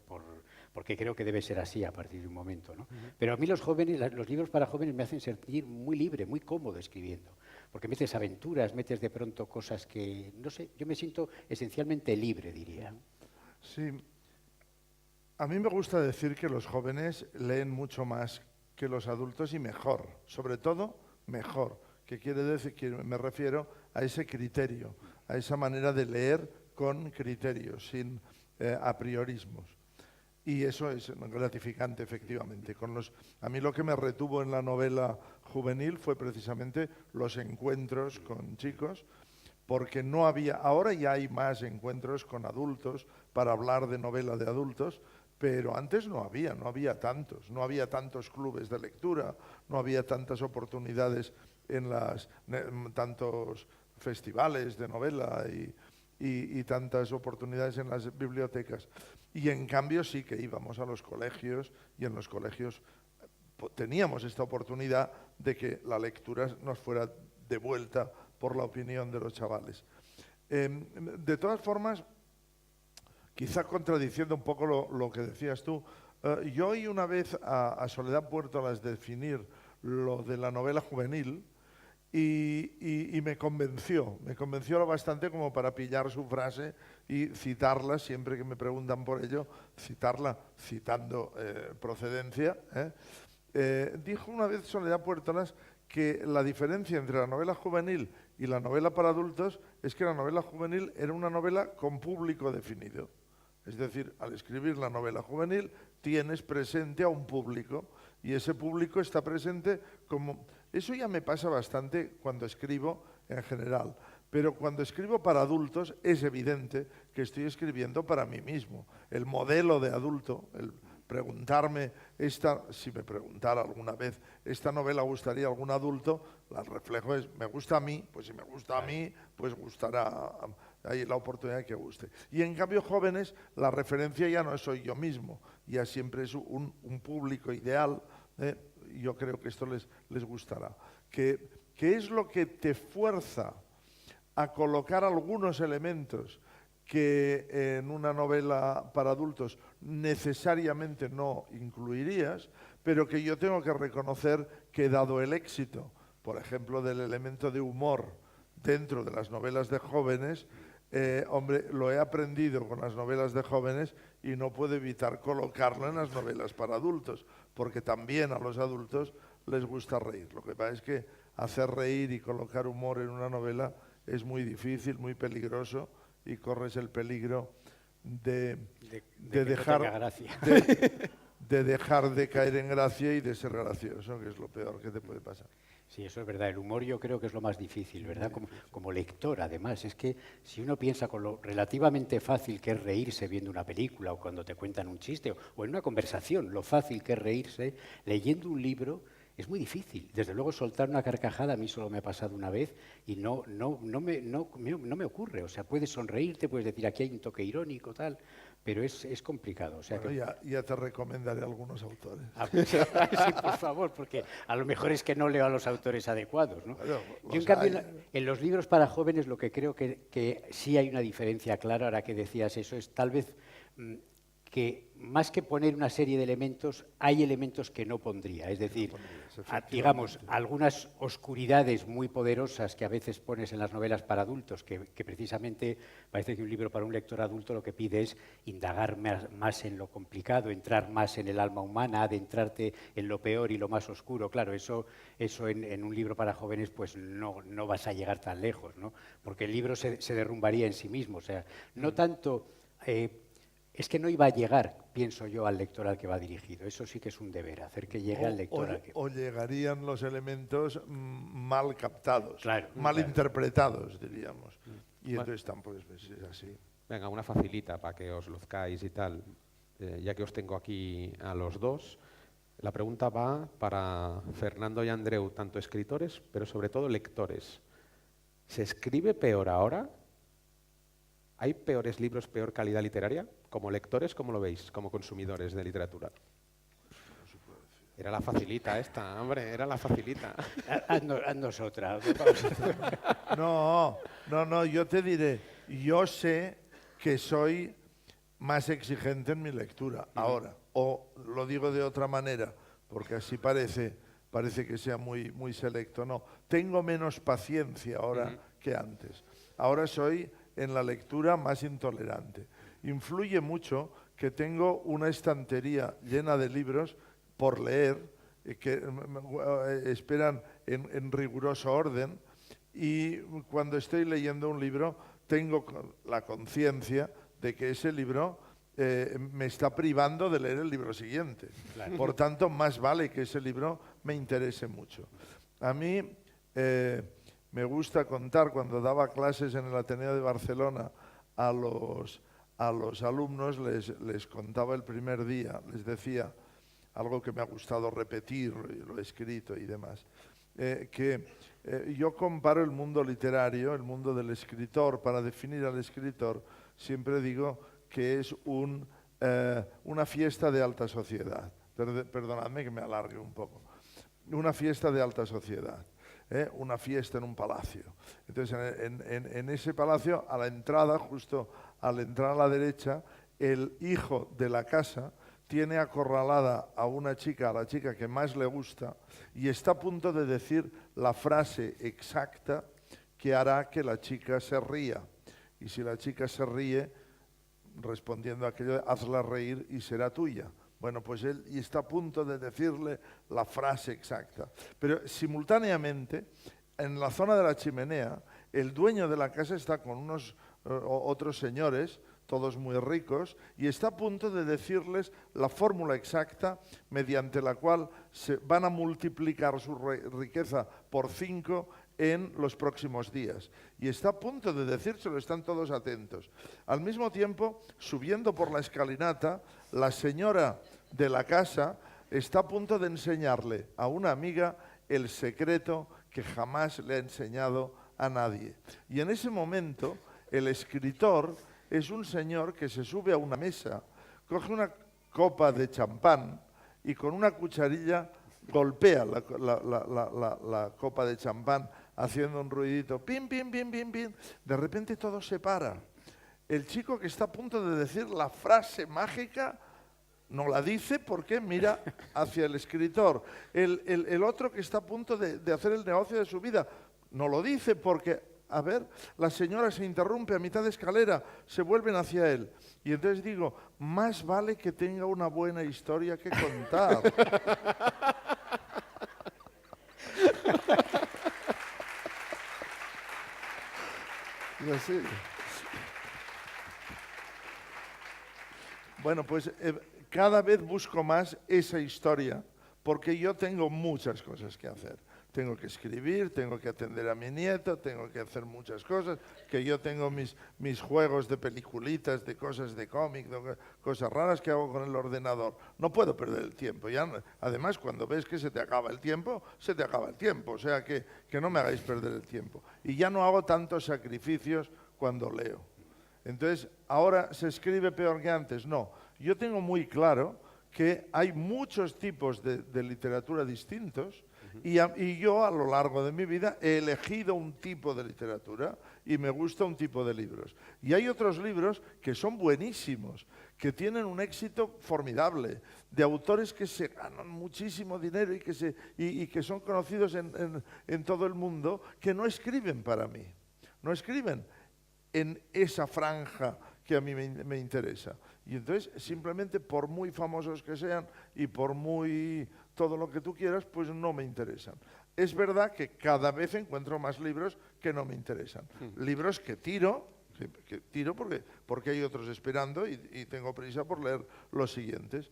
porque creo que debe ser así a partir de un momento, ¿no? Pero a mí los libros para jóvenes me hacen sentir muy libre, muy cómodo escribiendo, porque metes aventuras, metes de pronto cosas que, no sé, yo me siento esencialmente libre, diría. Sí, a mí me gusta decir que los jóvenes leen mucho más que los adultos y mejor, sobre todo mejor, que quiere decir que me refiero a ese criterio, a esa manera de leer con criterio, sin apriorismos. Y eso es gratificante, efectivamente. A mí lo que me retuvo en la novela juvenil fue precisamente los encuentros con chicos, porque no había, ahora ya hay más encuentros con adultos para hablar de novela de adultos, pero antes no había tantos clubes de lectura, no había tantas oportunidades en tantos festivales de novela y tantas oportunidades en las bibliotecas. Y en cambio sí que íbamos a los colegios y en los colegios teníamos esta oportunidad de que la lectura nos fuera devuelta por la opinión de los chavales. De todas formas, quizá contradiciendo un poco lo que decías tú, yo oí una vez a Soledad Puertolas definir lo de la novela juvenil y me convenció lo bastante como para pillar su frase y citarla siempre que me preguntan por ello, citarla citando procedencia. Dijo una vez Soledad Puertolas que la diferencia entre la novela juvenil y la novela para adultos es que la novela juvenil era una novela con público definido. Es decir, al escribir la novela juvenil tienes presente a un público y ese público está presente como... Eso ya me pasa bastante cuando escribo en general, pero cuando escribo para adultos es evidente que estoy escribiendo para mí mismo. El modelo de adulto, el preguntarme, si me preguntara alguna vez, ¿esta novela gustaría a algún adulto? El reflejo es, ¿me gusta a mí? Pues si me gusta a mí, pues gustará, hay la oportunidad de que guste. Y en cambio jóvenes, la referencia ya no soy yo mismo, ya siempre es un público ideal. Yo creo que esto les gustará. ¿Qué es lo que te fuerza a colocar algunos elementos que en una novela para adultos necesariamente no incluirías, pero que yo tengo que reconocer que dado el éxito, por ejemplo, del elemento de humor dentro de las novelas de jóvenes, hombre, lo he aprendido con las novelas de jóvenes y no puedo evitar colocarlo en las novelas para adultos, porque también a los adultos les gusta reír. Lo que pasa es que hacer reír y colocar humor en una novela es muy difícil, muy peligroso, y corres el peligro de dejar de caer en gracia y de ser gracioso, que es lo peor que te puede pasar. Sí, eso es verdad. El humor yo creo que es lo más difícil, ¿verdad? Como lector, además. Es que si uno piensa con lo relativamente fácil que es reírse viendo una película o cuando te cuentan un chiste o en una conversación, lo fácil que es reírse, leyendo un libro es muy difícil. Desde luego soltar una carcajada a mí solo me ha pasado una vez y no me ocurre. O sea, puedes sonreírte, puedes decir aquí hay un toque irónico, tal, pero es complicado. O sea, bueno, ya te recomendaré algunos autores. Sí, por favor, porque a lo mejor es que no leo a los autores adecuados, ¿no? Bueno, yo, en cambio, en los libros para jóvenes lo que creo que sí hay una diferencia clara, ahora que decías eso, es tal vez que más que poner una serie de elementos, hay elementos que no pondría. Es decir, digamos, algunas oscuridades muy poderosas que a veces pones en las novelas para adultos, que precisamente parece que un libro para un lector adulto lo que pide es indagar más en lo complicado, entrar más en el alma humana, adentrarte en lo peor y lo más oscuro. Claro, eso en un libro para jóvenes pues no vas a llegar tan lejos, ¿no? Porque el libro se derrumbaría en sí mismo. O sea, no tanto... es que no iba a llegar, pienso yo, al lector al que va dirigido. Eso sí que es un deber, hacer que llegue al lector al que... O llegarían los elementos mal captados, claro, mal interpretados, diríamos. Y entonces tampoco es así. Venga, una facilita para que os luzcáis y tal. Ya que os tengo aquí a los dos, La pregunta va para Fernando y Andreu, tanto escritores, pero sobre todo lectores. ¿Se escribe peor ahora? ¿Hay peores libros, peor calidad literaria? Como lectores, ¿cómo lo veis? Como consumidores de literatura. Era la facilita esta, hombre, era la facilita. Haznos otra. No, yo te diré, yo sé que soy más exigente en mi lectura ahora, o lo digo de otra manera, porque así parece que sea muy, muy selecto. No, tengo menos paciencia ahora que antes. Ahora soy en la lectura más intolerante. Influye mucho que tengo una estantería llena de libros por leer, que esperan en riguroso orden, y cuando estoy leyendo un libro tengo la conciencia de que ese libro me está privando de leer el libro siguiente. Claro. Por tanto, más vale que ese libro me interese mucho. A mí me gusta contar, cuando daba clases en el Ateneo de Barcelona a los alumnos, les contaba el primer día, les decía algo que me ha gustado repetir, lo he escrito y demás, yo comparo el mundo literario, el mundo del escritor. Para definir al escritor siempre digo que es una fiesta de alta sociedad. Perdonadme que me alargue un poco. Una fiesta de alta sociedad, una fiesta en un palacio. Entonces, en ese palacio, a la entrada, justo al entrar a la derecha, el hijo de la casa tiene acorralada a una chica, a la chica que más le gusta, y está a punto de decir la frase exacta que hará que la chica se ría. Y si la chica se ríe, respondiendo a aquello, hazla reír y será tuya. Bueno, pues él está a punto de decirle la frase exacta. Pero simultáneamente, en la zona de la chimenea, el dueño de la casa está con unos otros señores, todos muy ricos, y está a punto de decirles la fórmula exacta mediante la cual se van a multiplicar su riqueza por 5 en los próximos días. Y está a punto de decírselo, están todos atentos. Al mismo tiempo, subiendo por la escalinata, la señora de la casa está a punto de enseñarle a una amiga el secreto que jamás le ha enseñado a nadie. Y en ese momento, el escritor es un señor que se sube a una mesa, coge una copa de champán y con una cucharilla golpea la copa de champán haciendo un ruidito, pim, pim, pim, pim, pim. De repente todo se para. El chico que está a punto de decir la frase mágica no la dice porque mira hacia el escritor. El otro que está a punto de hacer el negocio de su vida no lo dice porque... A ver, la señora se interrumpe a mitad de escalera, se vuelven hacia él. Y entonces digo, más vale que tenga una buena historia que contar. Y así. Bueno, pues cada vez busco más esa historia, porque yo tengo muchas cosas que hacer. Tengo que escribir, tengo que atender a mi nieto, tengo que hacer muchas cosas, que yo tengo mis juegos de peliculitas, de cosas de cómic, cosas raras que hago con el ordenador. No puedo perder el tiempo. Además, cuando ves que se te acaba el tiempo, se te acaba el tiempo. O sea, que no me hagáis perder el tiempo. Y ya no hago tantos sacrificios cuando leo. Entonces, ¿ahora se escribe peor que antes? No. Yo tengo muy claro que hay muchos tipos de literatura distintos. Y yo a lo largo de mi vida he elegido un tipo de literatura y me gusta un tipo de libros. Y hay otros libros que son buenísimos, que tienen un éxito formidable, de autores que se ganan muchísimo dinero y que son conocidos en todo el mundo, que no escriben para mí, no escriben en esa franja que a mí me interesa. Y entonces, simplemente por muy famosos que sean y por muy todo lo que tú quieras, pues no me interesan. Es verdad que cada vez encuentro más libros que no me interesan. Libros que tiro porque hay otros esperando y tengo prisa por leer los siguientes.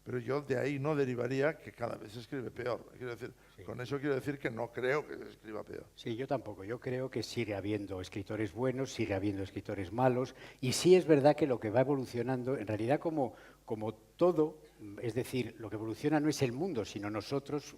Pero yo de ahí no derivaría que cada vez se escribe peor. Quiero decir, sí. Con eso quiero decir que no creo que se escriba peor. Sí, yo tampoco. Yo creo que sigue habiendo escritores buenos, sigue habiendo escritores malos. Y sí es verdad que lo que va evolucionando, en realidad como todo, Es decir, lo que evoluciona no es el mundo, sino nosotros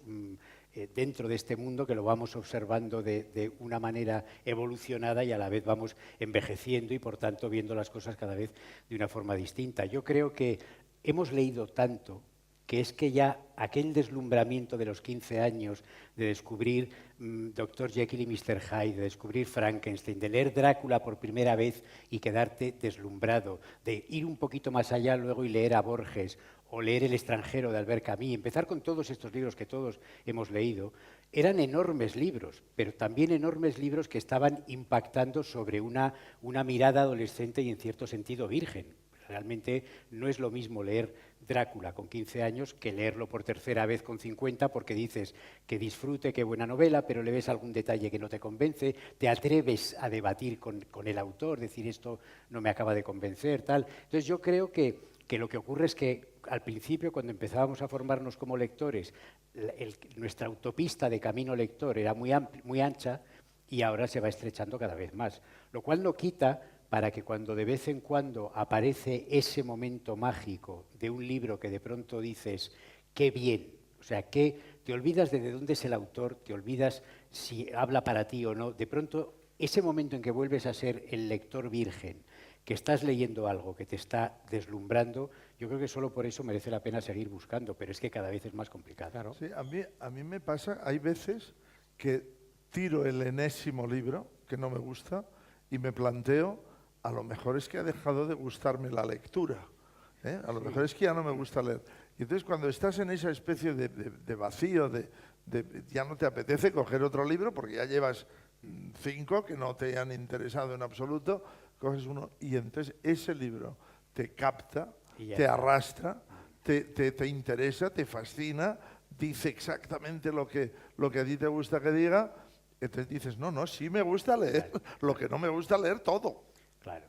dentro de este mundo que lo vamos observando de una manera evolucionada y a la vez vamos envejeciendo y por tanto viendo las cosas cada vez de una forma distinta. Yo creo que hemos leído tanto que es que ya aquel deslumbramiento de los 15 años, de descubrir Dr. Jekyll y Mr. Hyde, de descubrir Frankenstein, de leer Drácula por primera vez y quedarte deslumbrado, de ir un poquito más allá luego y leer a Borges, o leer El extranjero de Albert Camus, empezar con todos estos libros que todos hemos leído, eran enormes libros, pero también enormes libros que estaban impactando sobre una mirada adolescente y en cierto sentido virgen. Realmente no es lo mismo leer Drácula con 15 años que leerlo por tercera vez con 50 porque dices que disfrute, qué buena novela, pero le ves algún detalle que no te convence, te atreves a debatir con el autor, decir esto no me acaba de convencer, tal. Entonces yo creo que lo que ocurre es que al principio, cuando empezábamos a formarnos como lectores, nuestra autopista de camino lector era muy ancha y ahora se va estrechando cada vez más, lo cual no quita para que cuando de vez en cuando aparece ese momento mágico de un libro que de pronto dices, qué bien, o sea, que te olvidas de dónde es el autor, te olvidas si habla para ti o no, de pronto ese momento en que vuelves a ser el lector virgen, que estás leyendo algo que te está deslumbrando, yo creo que solo por eso merece la pena seguir buscando, pero es que cada vez es más complicado. Claro. Sí, a mí me pasa, hay veces que tiro el enésimo libro que no me gusta y me planteo, a lo mejor es que ha dejado de gustarme la lectura, ¿eh? A lo mejor es que ya no me gusta leer. Y entonces cuando estás en esa especie de vacío, ya no te apetece coger otro libro porque ya llevas 5 que no te han interesado en absoluto, coges uno y entonces ese libro te capta, te arrastra, te interesa, te fascina, dice exactamente lo que a ti te gusta que diga, entonces dices, no, sí me gusta leer, lo que no me gusta leer todo. Claro,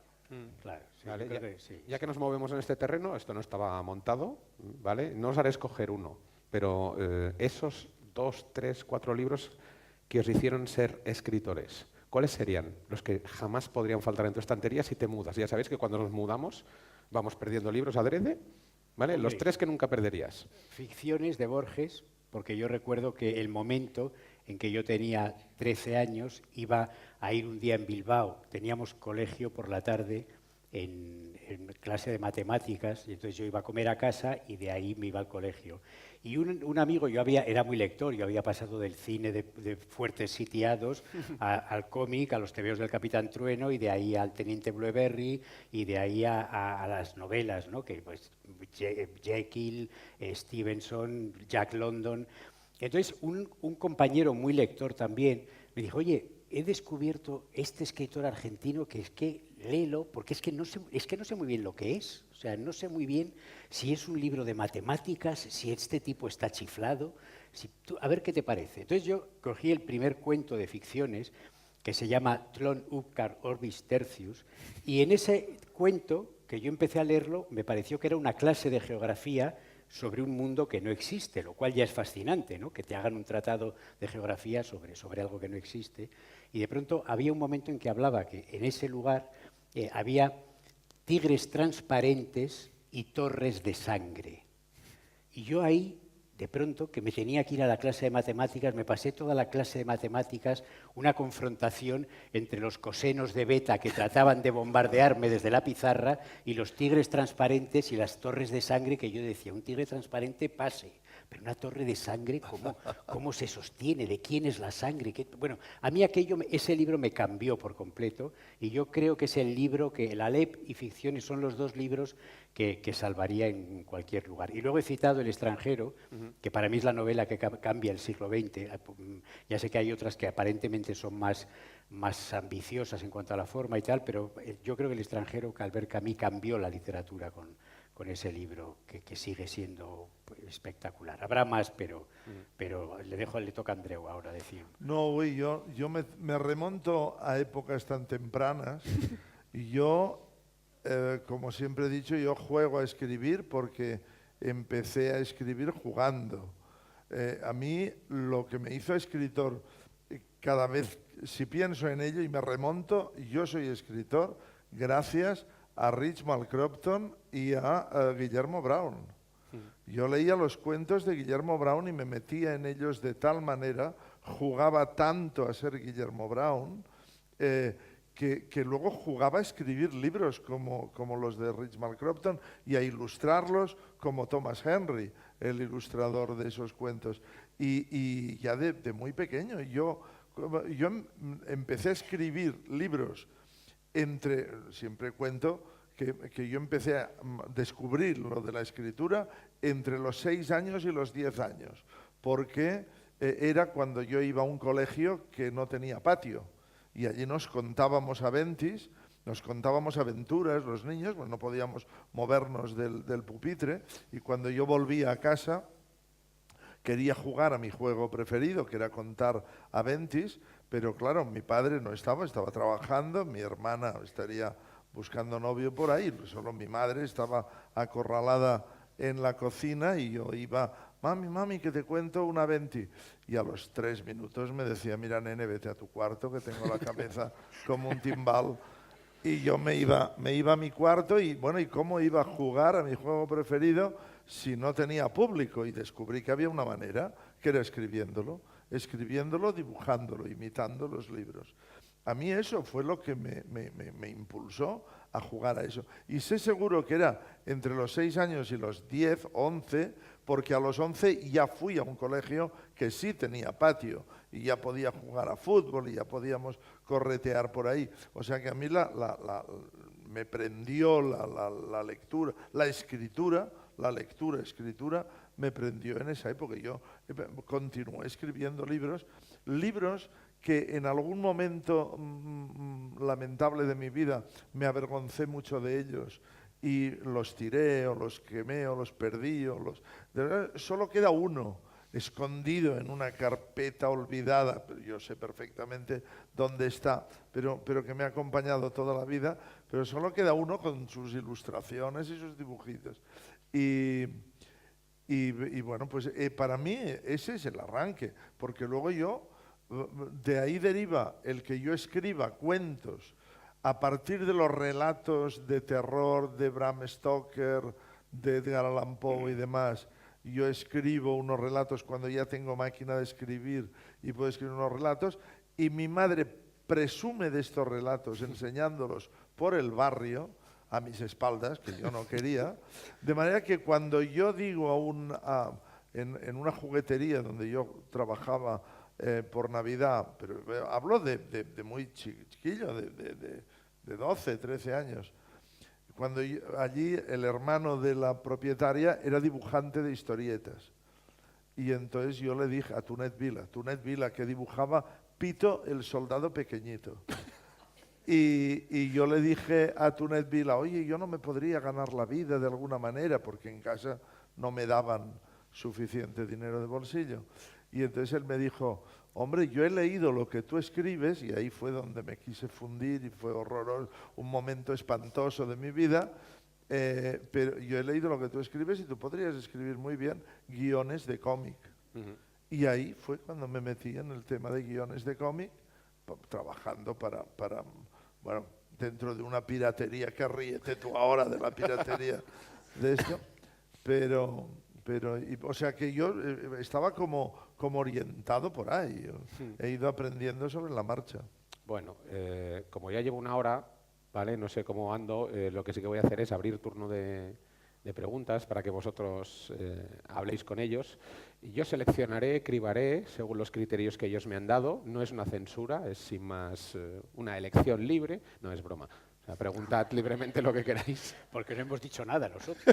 claro. Sí, Vale, sí. ya que nos movemos en este terreno, esto no estaba montado, ¿vale? No os haré escoger uno, pero esos 2, 3, 4 libros que os hicieron ser escritores, ¿cuáles serían los que jamás podrían faltar en tu estantería si te mudas? Ya sabéis que cuando nos mudamos vamos perdiendo libros adrede, ¿vale? Okay. Los 3 que nunca perderías. Ficciones de Borges, porque yo recuerdo que el momento en que yo tenía 13 años iba a ir un día en Bilbao, teníamos colegio por la tarde en clase de matemáticas, y entonces yo iba a comer a casa y de ahí me iba al colegio. Y un amigo, era muy lector, yo había pasado del cine de fuertes sitiados al cómic, a los tebeos del Capitán Trueno y de ahí al Teniente Blueberry y de ahí a las novelas, ¿no? Que pues Jekyll, Stevenson, Jack London. Entonces un compañero muy lector también me dijo, oye, he descubierto este escritor argentino que es que léelo, porque es que no sé muy bien lo que es. O sea, no sé muy bien si es un libro de matemáticas, si este tipo está chiflado. A ver qué te parece. Entonces yo cogí el primer cuento de ficciones que se llama Tlön Uppkar Orbis Tertius, y en ese cuento, que yo empecé a leerlo, me pareció que era una clase de geografía sobre un mundo que no existe, lo cual ya es fascinante, ¿no? Que te hagan un tratado de geografía sobre algo que no existe. Y de pronto había un momento en que hablaba que en ese lugar había tigres transparentes y torres de sangre. Y yo ahí, de pronto, que me tenía que ir a la clase de matemáticas, me pasé toda la clase de matemáticas, una confrontación entre los cosenos de beta que trataban de bombardearme desde la pizarra y los tigres transparentes y las torres de sangre, que yo decía, un tigre transparente pase, pero una torre de sangre, ¿cómo se sostiene? ¿De quién es la sangre? Bueno, a mí ese libro me cambió por completo y yo creo que es el libro que el Alep y Ficciones son los 2 libros que salvaría en cualquier lugar. Y luego he citado El extranjero, que para mí es la novela que cambia el siglo XX. Ya sé que hay otras que aparentemente son más ambiciosas en cuanto a la forma y tal, pero yo creo que El extranjero, que Albert Camus cambió la literatura con ese libro, que sigue siendo espectacular. Habrá más, pero le toca a Andreu ahora decir. No, güey, yo me remonto a épocas tan tempranas y yo, como siempre he dicho, yo juego a escribir porque empecé a escribir jugando. A mí lo que me hizo escritor, cada vez, si pienso en ello y me remonto, yo soy escritor gracias a Richmal Crompton y a Guillermo Brown. Yo leía los cuentos de Guillermo Brown y me metía en ellos de tal manera, jugaba tanto a ser Guillermo Brown, que luego jugaba a escribir libros como los de Richmal Crompton y a ilustrarlos como Thomas Henry, el ilustrador de esos cuentos. Y ya de muy pequeño, yo empecé a escribir libros siempre cuento que yo empecé a descubrir lo de la escritura entre los 6 años y los 10 años, porque era cuando yo iba a un colegio que no tenía patio y allí nos contábamos aventis, nos contábamos aventuras los niños, pues no podíamos movernos del pupitre, y cuando yo volvía a casa quería jugar a mi juego preferido, que era contar aventis, pero claro, mi padre no estaba trabajando, mi hermana estaría buscando novio por ahí, solo mi madre estaba acorralada en la cocina y yo iba, mami, que te cuento un aventi. Y a los 3 minutos me decía, mira, nene, vete a tu cuarto, que tengo la cabeza como un timbal. Y yo me iba a mi cuarto y, bueno, ¿y cómo iba a jugar a mi juego preferido si no tenía público? Y descubrí que había una manera, que era escribiéndolo, dibujándolo, imitando los libros. A mí eso fue lo que me impulsó a jugar a eso. Y sé seguro que era entre los 6 años y los 10, 11, porque a los 11 ya fui a un colegio que sí tenía patio y ya podía jugar a fútbol y ya podíamos corretear por ahí. O sea que a mí me prendió la lectura, la escritura me prendió en esa época. Yo continué escribiendo libros que en algún momento lamentable de mi vida me avergoncé mucho de ellos y los tiré o los quemé o los perdí. Solo queda uno escondido en una carpeta olvidada, pero yo sé perfectamente dónde está, pero que me ha acompañado toda la vida, pero solo queda uno con sus ilustraciones y sus dibujitos. Y bueno, pues para mí ese es el arranque, porque luego de ahí deriva el que yo escriba cuentos a partir de los relatos de terror de Bram Stoker, de Edgar Allan Poe y demás. Yo escribo unos relatos cuando ya tengo máquina de escribir y puedo escribir unos relatos, y mi madre presume de estos relatos enseñándolos por el barrio a mis espaldas, que yo no quería, de manera que cuando yo digo en una juguetería donde yo trabajaba por Navidad, pero hablo de muy chiquillo, de 12, 13 años, cuando allí el hermano de la propietaria era dibujante de historietas. Y entonces yo le dije a Tunet Vila, que dibujaba Pito el soldado pequeñito. Y yo le dije a Tunet Vila, oye, yo no me podría ganar la vida de alguna manera, porque en casa no me daban suficiente dinero de bolsillo. Y entonces él me dijo, hombre, yo he leído lo que tú escribes, y ahí fue donde me quise fundir y fue horroroso, un momento espantoso de mi vida, pero yo he leído lo que tú escribes y tú podrías escribir muy bien guiones de cómic. Y ahí fue cuando me metí en el tema de guiones de cómic, trabajando bueno, dentro de una piratería, que ríete tú ahora de la piratería de esto, o sea que yo estaba como orientado por ahí. He ido aprendiendo sobre la marcha. Bueno, como ya llevo 1 hora, ¿vale? No sé cómo ando, lo que sí que voy a hacer es abrir turno de preguntas para que vosotros habléis con ellos. Y yo seleccionaré, cribaré según los criterios que ellos me han dado. No es una censura, es sin más una elección libre, no es broma. O sea, preguntad libremente lo que queráis. Porque no hemos dicho nada nosotros.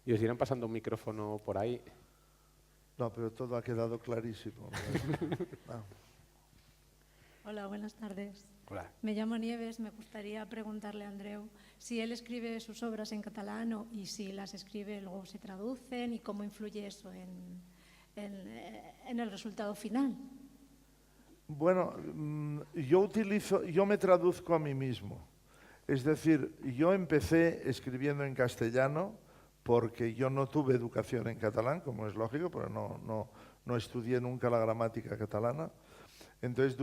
Y os irán pasando un micrófono por ahí. No, pero todo ha quedado clarísimo. Hola, buenas tardes. Hola. Me llamo Nieves. Me gustaría preguntarle a Andreu si él escribe sus obras en catalán y si las escribe luego se traducen y cómo influye eso en el resultado final. Bueno, yo me traduzco a mí mismo. Es decir, yo empecé escribiendo en castellano porque yo no tuve educación en catalán, como es lógico, pero no estudié nunca la gramática catalana. Entonces,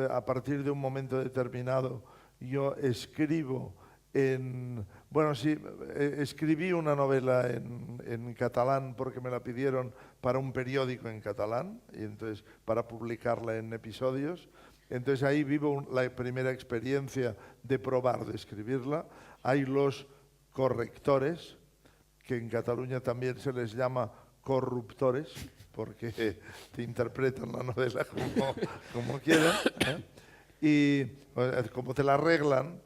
a partir de un momento determinado, yo escribo Bueno, sí, escribí una novela en catalán porque me la pidieron para un periódico en catalán, y entonces para publicarla en episodios. Entonces ahí vivo la primera experiencia de probar de escribirla. Hay los correctores, que en Cataluña también se les llama corruptores, porque te interpretan la novela como quieren, ¿eh? Y como te la arreglan,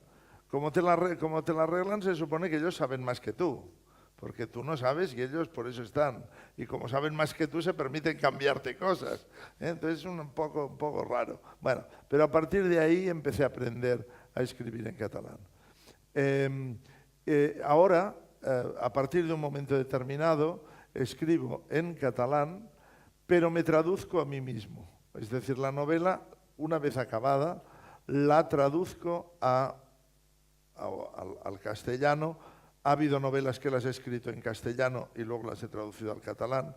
como te la arreglan, se supone que ellos saben más que tú, porque tú no sabes y ellos por eso están. Y como saben más que tú, se permiten cambiarte cosas, ¿eh? Entonces es un poco raro. Bueno, pero a partir de ahí empecé a aprender a escribir en catalán. Ahora, a partir de un momento determinado, escribo en catalán, pero me traduzco a mí mismo. Es decir, la novela, una vez acabada, la traduzco al castellano. Ha habido novelas que las he escrito en castellano y luego las he traducido al catalán.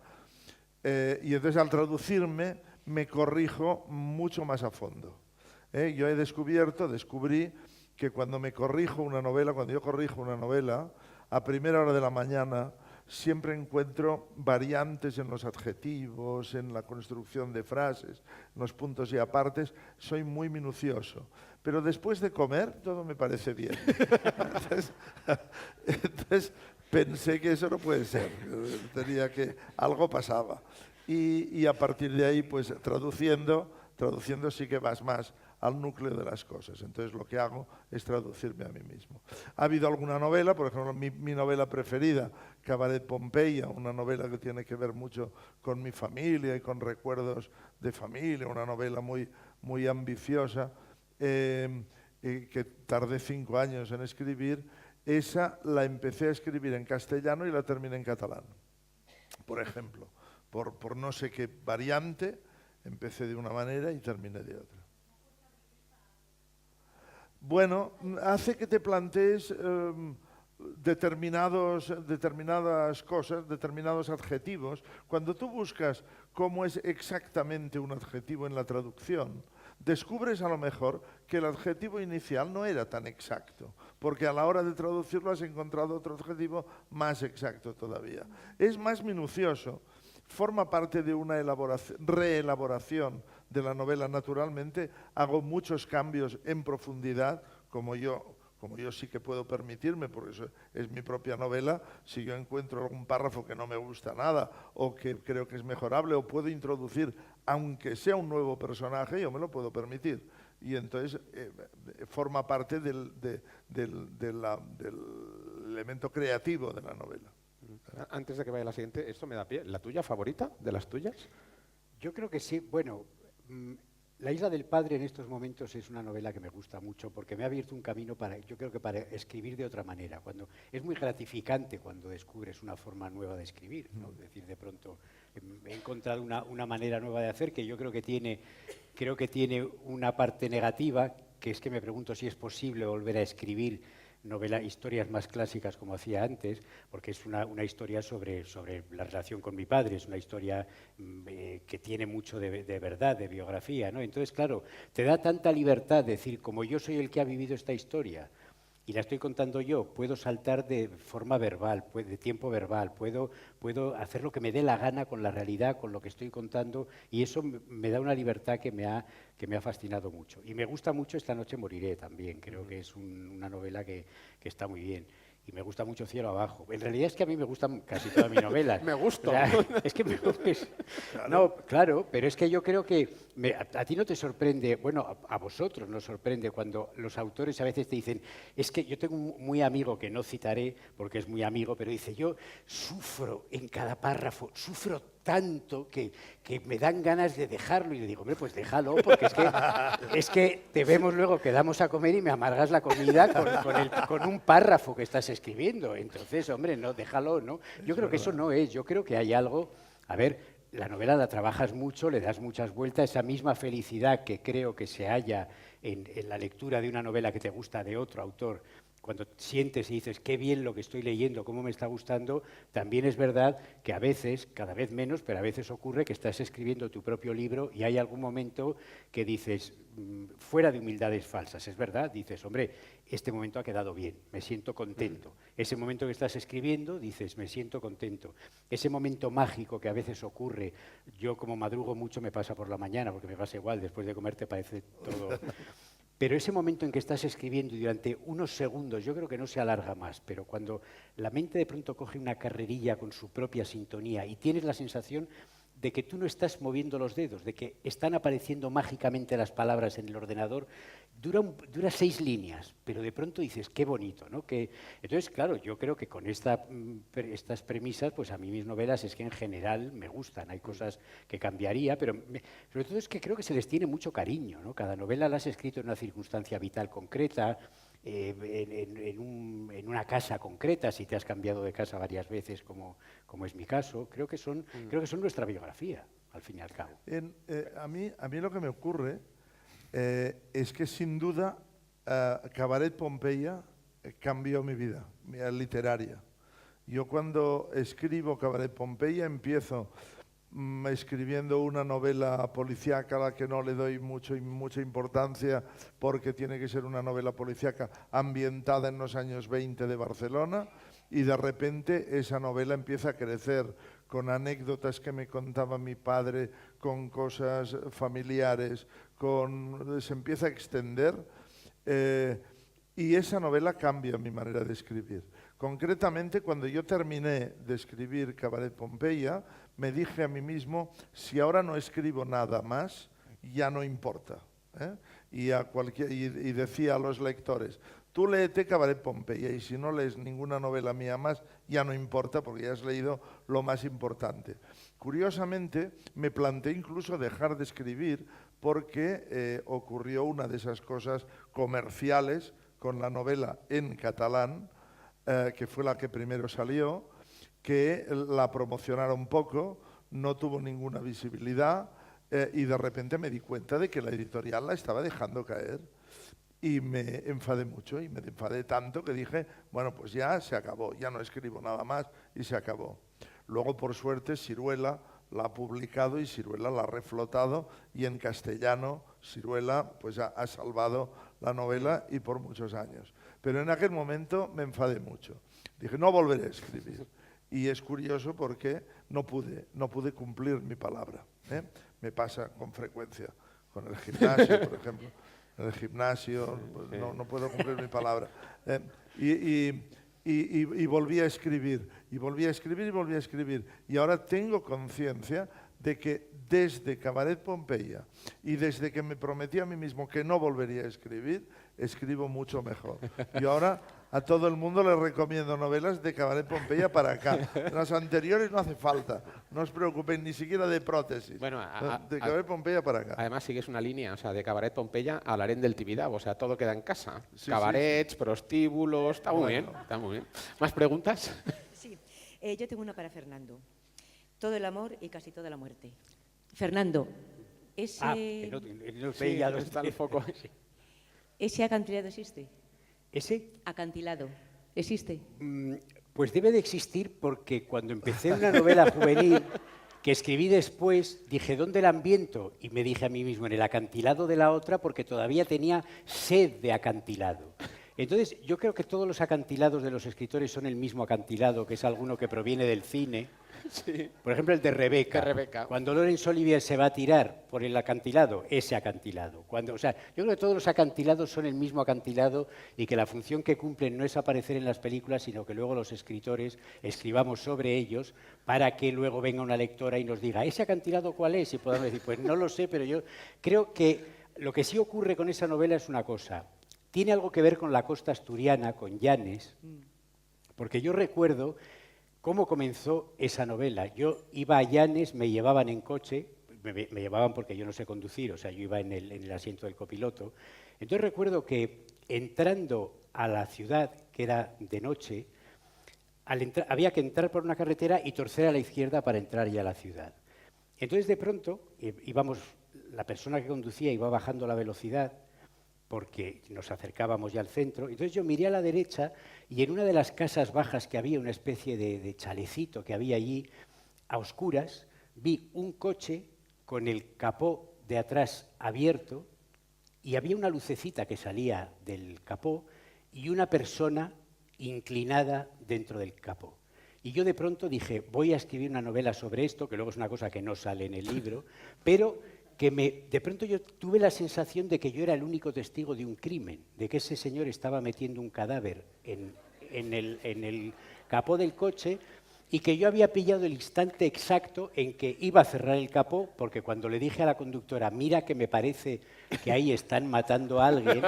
Y entonces al traducirme me corrijo mucho más a fondo. Yo descubrí que cuando yo corrijo una novela, a primera hora de la mañana siempre encuentro variantes en los adjetivos, en la construcción de frases, en los puntos y apartes. Soy muy minucioso. Pero después de comer todo me parece bien. Entonces pensé que eso no puede ser. Tenía que algo pasaba. Y a partir de ahí, pues traduciendo sí que vas más al núcleo de las cosas. Entonces lo que hago es traducirme a mí mismo. Ha habido alguna novela, por ejemplo, mi novela preferida, Cabaret Pompeia, una novela que tiene que ver mucho con mi familia y con recuerdos de familia, una novela muy ambiciosa, que tardé 5 años en escribir. Esa la empecé a escribir en castellano y la terminé en catalán. Por ejemplo, por no sé qué variante, empecé de una manera y terminé de otra. Bueno, hace que te plantees determinadas cosas, determinados adjetivos. Cuando tú buscas cómo es exactamente un adjetivo en la traducción, descubres a lo mejor que el adjetivo inicial no era tan exacto, porque a la hora de traducirlo has encontrado otro adjetivo más exacto todavía. Es más minucioso. Forma parte de una reelaboración de la novela. Naturalmente, hago muchos cambios en profundidad, como yo sí que puedo permitirme, porque eso es mi propia novela. Si yo encuentro algún párrafo que no me gusta nada o que creo que es mejorable, o puedo introducir, aunque sea un nuevo personaje, yo me lo puedo permitir. Y entonces forma parte del elemento creativo de la novela. Antes de que vaya la siguiente, esto me da pie. ¿La tuya favorita de las tuyas? Yo creo que sí. Bueno, La isla del padre en estos momentos es una novela que me gusta mucho porque me ha abierto un camino para escribir de otra manera. Es muy gratificante cuando descubres una forma nueva de escribir, ¿no? Es decir, de pronto he encontrado una manera nueva de hacer que yo creo que tiene una parte negativa, que es que me pregunto si es posible volver a escribir historias más clásicas como hacía antes, porque es una historia sobre la relación con mi padre, es una historia que tiene mucho de verdad, de biografía, ¿no? Entonces, claro, te da tanta libertad decir, como yo soy el que ha vivido esta historia y la estoy contando yo, puedo saltar de forma verbal, de tiempo verbal, puedo hacer lo que me dé la gana con la realidad, con lo que estoy contando, y eso me da una libertad que me ha fascinado mucho. Y me gusta mucho Esta noche moriré también, creo que es una novela que está muy bien. Y me gusta mucho Cielo abajo. En realidad es que a mí me gustan casi todas mis novelas. Me gusta. O sea, es que no, claro, pero es que yo creo que a ti no te sorprende, bueno, a vosotros nos sorprende cuando los autores a veces te dicen, es que yo tengo un muy amigo que no citaré porque es muy amigo, pero dice, yo sufro en cada párrafo, sufro tanto que me dan ganas de dejarlo, y le digo, hombre, pues déjalo, porque es que te vemos luego, quedamos a comer y me amargas la comida con un párrafo que estás escribiendo. Entonces, hombre, no, déjalo, ¿no? Yo creo que eso no es, yo creo que hay algo, a ver, la novela la trabajas mucho, le das muchas vueltas, esa misma felicidad que creo que se halla en la lectura de una novela que te gusta de otro autor, cuando sientes y dices, qué bien lo que estoy leyendo, cómo me está gustando, también es verdad que a veces, cada vez menos, pero a veces ocurre que estás escribiendo tu propio libro y hay algún momento que dices, fuera de humildades falsas, es verdad, dices, hombre, este momento ha quedado bien, me siento contento. Ese momento que estás escribiendo, dices, me siento contento. Ese momento mágico que a veces ocurre, yo como madrugo mucho me pasa por la mañana, porque me pasa igual, después de comer te parece todo... Pero ese momento en que estás escribiendo y durante unos segundos, yo creo que no se alarga más, pero cuando la mente de pronto coge una carrerilla con su propia sintonía y tienes la sensación de que tú no estás moviendo los dedos, de que están apareciendo mágicamente las palabras en el ordenador, dura 6 líneas, pero de pronto dices, qué bonito, ¿no? Entonces, claro, yo creo que con estas premisas, pues a mí mis novelas es que en general me gustan, hay cosas que cambiaría, pero sobre todo es que creo que se les tiene mucho cariño, ¿no? Cada novela la has escrito en una circunstancia vital concreta, en una casa concreta, si te has cambiado de casa varias veces, como es mi caso, creo que son nuestra biografía, al fin y al cabo. A mí lo que me ocurre es que sin duda Cabaret Pompeya cambió mi vida literaria. Yo cuando escribo Cabaret Pompeya empiezo escribiendo una novela policíaca a la que no le doy mucha importancia porque tiene que ser una novela policíaca ambientada en los años 20 de Barcelona, y de repente esa novela empieza a crecer con anécdotas que me contaba mi padre, con cosas familiares, se empieza a extender y esa novela cambia mi manera de escribir. Concretamente, cuando yo terminé de escribir Cabaret Pompeya, me dije a mí mismo, si ahora no escribo nada más, ya no importa. Y decía a los lectores, tú léete Cabaret Pompeya y si no lees ninguna novela mía más, ya no importa porque ya has leído lo más importante. Curiosamente, me planteé incluso dejar de escribir porque ocurrió una de esas cosas comerciales con la novela en catalán, que fue la que primero salió, que la promocionaron poco, no tuvo ninguna visibilidad y de repente me di cuenta de que la editorial la estaba dejando caer y me enfadé mucho y me enfadé tanto que dije, bueno, pues ya se acabó, ya no escribo nada más y se acabó. Luego, por suerte, Siruela la ha publicado y Siruela la ha reflotado y en castellano Siruela pues ha salvado la novela y por muchos años. Pero en aquel momento me enfadé mucho. Dije, no volveré a escribir. Y es curioso porque no pude cumplir mi palabra. Me pasa con frecuencia con el gimnasio, por ejemplo. En el gimnasio pues, no puedo cumplir mi palabra. Y volví a escribir, y volví a escribir, y volví a escribir. Y ahora tengo conciencia de que desde Cabaret Pompeya y desde que me prometí a mí mismo que no volvería a escribir, escribo mucho mejor. Y ahora a todo el mundo le recomiendo novelas de Cabaret Pompeya para acá. Las anteriores no hace falta, no os preocupéis, ni siquiera de prótesis. Bueno, de Cabaret Pompeya para acá. Además sigues una línea, o sea, de Cabaret Pompeya al Harén del Tibidabo, o sea, todo queda en casa. Sí, Cabarets, prostíbulos, está muy bien, está muy bien. ¿Más preguntas? Sí, yo tengo una para Fernando. Todo el amor y casi toda la muerte. Fernando, ese... Sí, está el foco. ¿Ese acantilado existe? ¿Ese? Acantilado, ¿existe? Pues debe de existir porque cuando empecé una novela juvenil que escribí después, dije, ¿dónde la ambiento? Y me dije a mí mismo, en el acantilado de la otra, porque todavía tenía sed de acantilado. Entonces, yo creo que todos los acantilados de los escritores son el mismo acantilado, que es alguno que proviene del cine. Sí. Por ejemplo, el de Rebeca. Cuando Laurence Olivier se va a tirar por el acantilado, ese acantilado. O sea, yo creo que todos los acantilados son el mismo acantilado y que la función que cumplen no es aparecer en las películas, sino que luego los escritores escribamos sobre ellos para que luego venga una lectora y nos diga, ¿ese acantilado cuál es? Y podamos decir, pues no lo sé, pero yo creo que lo que sí ocurre con esa novela es una cosa. Tiene algo que ver con la costa asturiana, con Llanes, porque yo recuerdo cómo comenzó esa novela. Yo iba a Llanes, me llevaban en coche, me llevaban porque yo no sé conducir, o sea, yo iba en el asiento del copiloto. Entonces recuerdo que entrando a la ciudad, que era de noche, había que entrar por una carretera y torcer a la izquierda para entrar ya a la ciudad. Entonces de pronto la persona que conducía iba bajando la velocidad porque nos acercábamos ya al centro. Entonces yo miré a la derecha y en una de las casas bajas que había, una especie de chalecito que había allí, a oscuras, vi un coche con el capó de atrás abierto y había una lucecita que salía del capó y una persona inclinada dentro del capó. Y yo de pronto dije, voy a escribir una novela sobre esto, que luego es una cosa que no sale en el libro, pero que de pronto yo tuve la sensación de que yo era el único testigo de un crimen, de que ese señor estaba metiendo un cadáver en el capó del coche y que yo había pillado el instante exacto en que iba a cerrar el capó, porque cuando le dije a la conductora, mira que me parece que ahí están matando a alguien,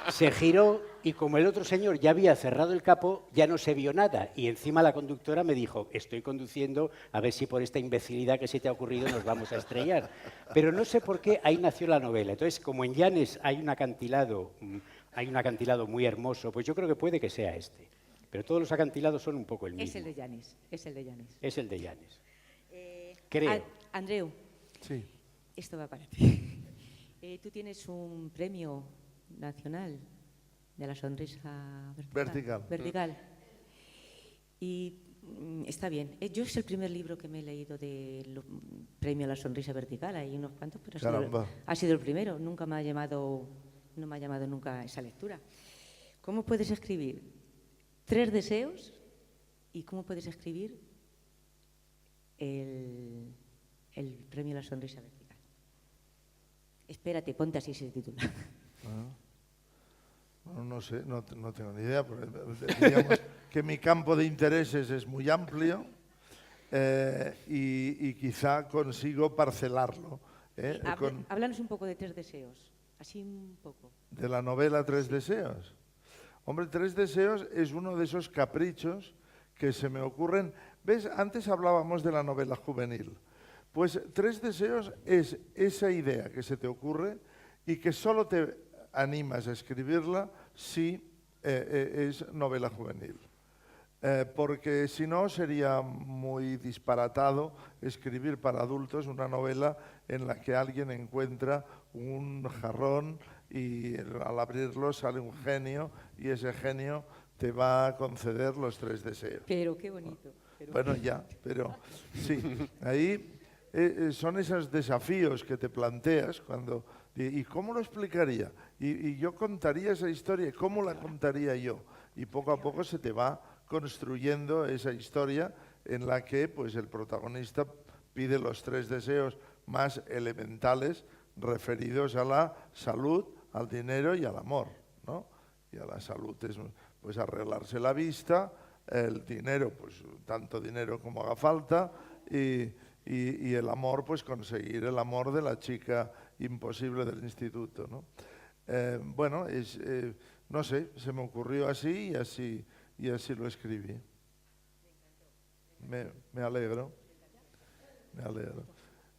se giró y como el otro señor ya había cerrado el capó, ya no se vio nada. Y encima la conductora me dijo, estoy conduciendo, a ver si por esta imbecilidad que se te ha ocurrido nos vamos a estrellar. Pero no sé por qué ahí nació la novela. Entonces, como en Llanes hay un acantilado muy hermoso, pues yo creo que puede que sea este. Pero todos los acantilados son un poco el mismo. Es el de Llanes, es el de Llanes. Es el de Llanes. Creo. Andreu, Sí. esto va para ti. Tú tienes un premio nacional de la sonrisa vertical. Vertical. Y está bien. Yo es el primer libro que me he leído del premio a la sonrisa vertical. Hay unos cuantos, pero ha sido el primero. No me ha llamado nunca esa lectura. ¿Cómo puedes escribir 3 deseos y cómo puedes escribir el premio a la sonrisa vertical? Espérate, ponte así se titula. Bueno, no sé, no tengo ni idea, porque diríamos que mi campo de intereses es muy amplio y quizá consigo parcelarlo. Háblanos un poco de 3 deseos, así un poco. De la novela 3 deseos. Hombre, 3 deseos es uno de esos caprichos que se me ocurren. ¿Ves? Antes hablábamos de la novela juvenil. Pues 3 deseos es esa idea que se te ocurre y que solo te animas a escribirla si es novela juvenil. Porque si no sería muy disparatado escribir para adultos una novela en la que alguien encuentra un jarrón y al abrirlo sale un genio y ese genio te va a conceder los 3 deseos. Pero qué bonito. Bueno, ya, pero sí, ahí son esos desafíos que te planteas cuando... ¿Y cómo lo explicaría? Y yo contaría esa historia, ¿cómo la contaría yo? Y poco a poco se te va construyendo esa historia en la que pues, el protagonista pide los 3 deseos más elementales referidos a la salud, al dinero y al amor, ¿no? Y a la salud es pues arreglarse la vista, el dinero, pues tanto dinero como haga falta, y el amor, pues conseguir el amor de la chica imposible del instituto, ¿no? Bueno, no sé, se me ocurrió así y así lo escribí. Me alegro. Me alegro.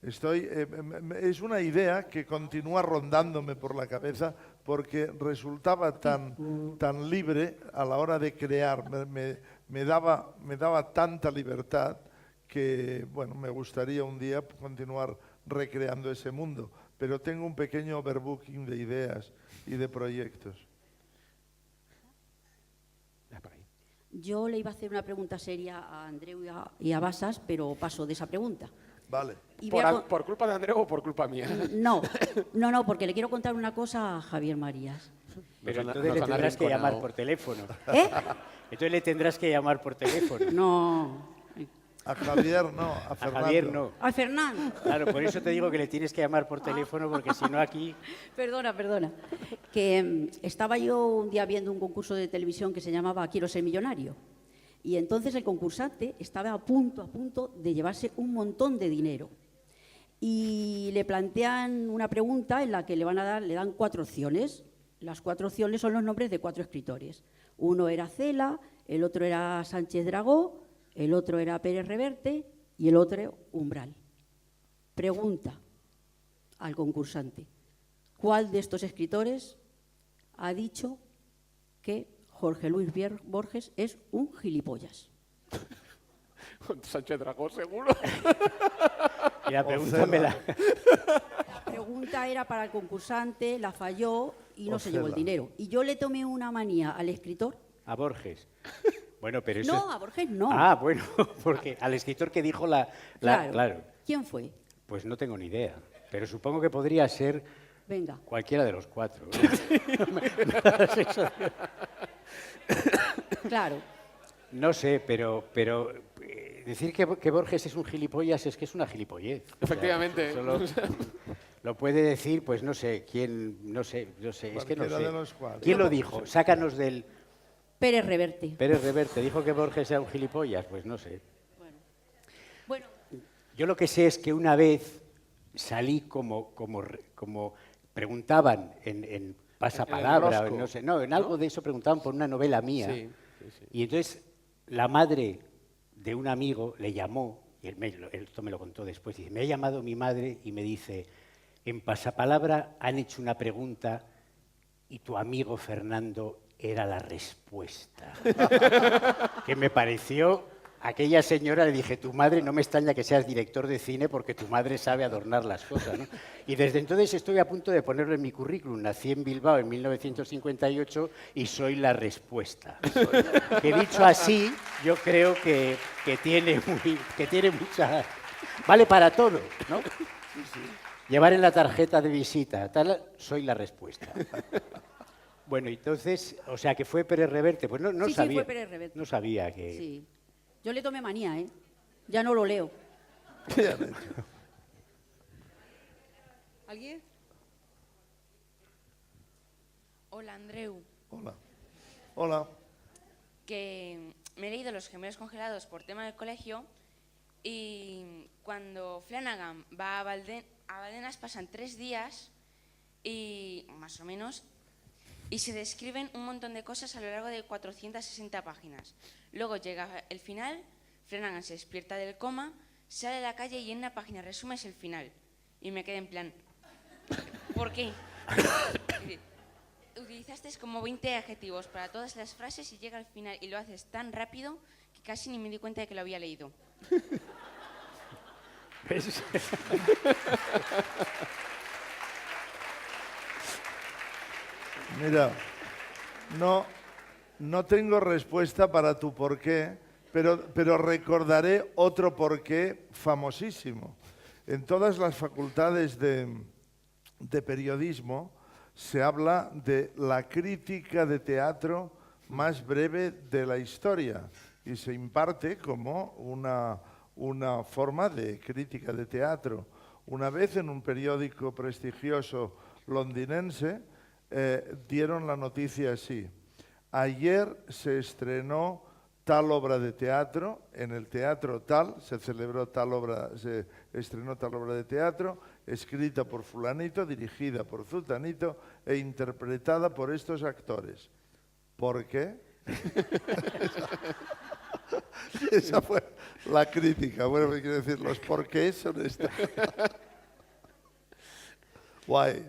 Es una idea que continúa rondándome por la cabeza porque resultaba tan libre a la hora de crear, me daba tanta libertad que, bueno, me gustaría un día continuar recreando ese mundo, pero tengo un pequeño overbooking de ideas y de proyectos. Yo le iba a hacer una pregunta seria a Andreu y a Basas, pero paso de esa pregunta. Vale. Y ¿Por culpa de Andreu o por culpa mía? No, porque le quiero contar una cosa a Javier Marías. Pero entonces le tendrás que llamar por teléfono. ¿Eh? Entonces le tendrás que llamar por teléfono. No. A Javier no, a Fernando. A Javier no. A Fernando. Claro, por eso te digo que le tienes que llamar por teléfono, porque si no aquí... Perdona. Que estaba yo un día viendo un concurso de televisión que se llamaba Quiero ser millonario. Y entonces el concursante estaba a punto de llevarse un montón de dinero. Y le plantean una pregunta en la que le dan 4 opciones. Las 4 opciones son los nombres de 4 escritores. Uno era Cela, el otro era Sánchez Dragó, el otro era Pérez Reverte y el otro Umbral. Pregunta al concursante, ¿cuál de estos escritores ha dicho que Jorge Luis Borges es un gilipollas? Sánchez Dragó, seguro. Y la pregunta me la... La pregunta era para el concursante, la falló y no se llevó el dinero. Y yo le tomé una manía al escritor. A Borges. Bueno, pero eso... No, a Borges no. Ah, bueno, porque al escritor que dijo claro. ¿Quién fue? Pues no tengo ni idea, pero supongo que podría ser Venga. cualquiera de los 4. Claro. No sé, pero decir que Borges es un gilipollas es que es una gilipollez. Efectivamente. O sea, lo puede decir, pues no sé, quién, no sé, es que no sé. De los 4. ¿Quién lo dijo? Sácanos del... Pérez Reverte. Pérez Reverte, ¿dijo que Borges era un gilipollas? Pues no sé. Bueno. Yo lo que sé es que una vez salí como preguntaban en Pasapalabra, en no sé, en algo de eso preguntaban por una novela mía. Sí. Y entonces la madre de un amigo le llamó, y esto me lo contó después, dice, me ha llamado mi madre y me dice, en Pasapalabra han hecho una pregunta y tu amigo Fernando era la respuesta. Que me pareció, aquella señora le dije, tu madre, no me extraña que seas director de cine porque tu madre sabe adornar las cosas, ¿no? Y desde entonces estoy a punto de ponerlo en mi currículum. Nací en Bilbao en 1958 y soy la respuesta. Que dicho así, yo creo que tiene mucha... Vale para todo, ¿no? Llevar en la tarjeta de visita, tal, soy la respuesta. Bueno, entonces, o sea, que fue Pérez Reverte, pues no sabía. Sí, fue Pérez Reverte. No sabía que... Sí. Yo le tomé manía, ¿eh? Ya no lo leo. ¿Alguien? Hola, Andreu. Hola. Que me he leído Los gemelos congelados por tema del colegio y cuando Flanagan va a Valdenas pasan 3 días y más o menos y se describen un montón de cosas a lo largo de 460 páginas. Luego llega el final, Flanagan se despierta del coma, sale a la calle y en una página resumes el final. Y me quedé en plan, ¿por qué? Utilizaste como 20 adjetivos para todas las frases y llega al final y lo haces tan rápido que casi ni me di cuenta de que lo había leído. Mira, no tengo respuesta para tu por qué, pero recordaré otro por qué famosísimo. En todas las facultades de periodismo se habla de la crítica de teatro más breve de la historia y se imparte como una forma de crítica de teatro. Una vez en un periódico prestigioso londinense dieron la noticia así: ayer se estrenó tal obra de teatro, en el teatro tal, se estrenó tal obra de teatro, escrita por fulanito, dirigida por zutanito e interpretada por estos actores. ¿Por qué? Esa fue la crítica. Bueno, me quiero decir, los porqués son estas. Guay.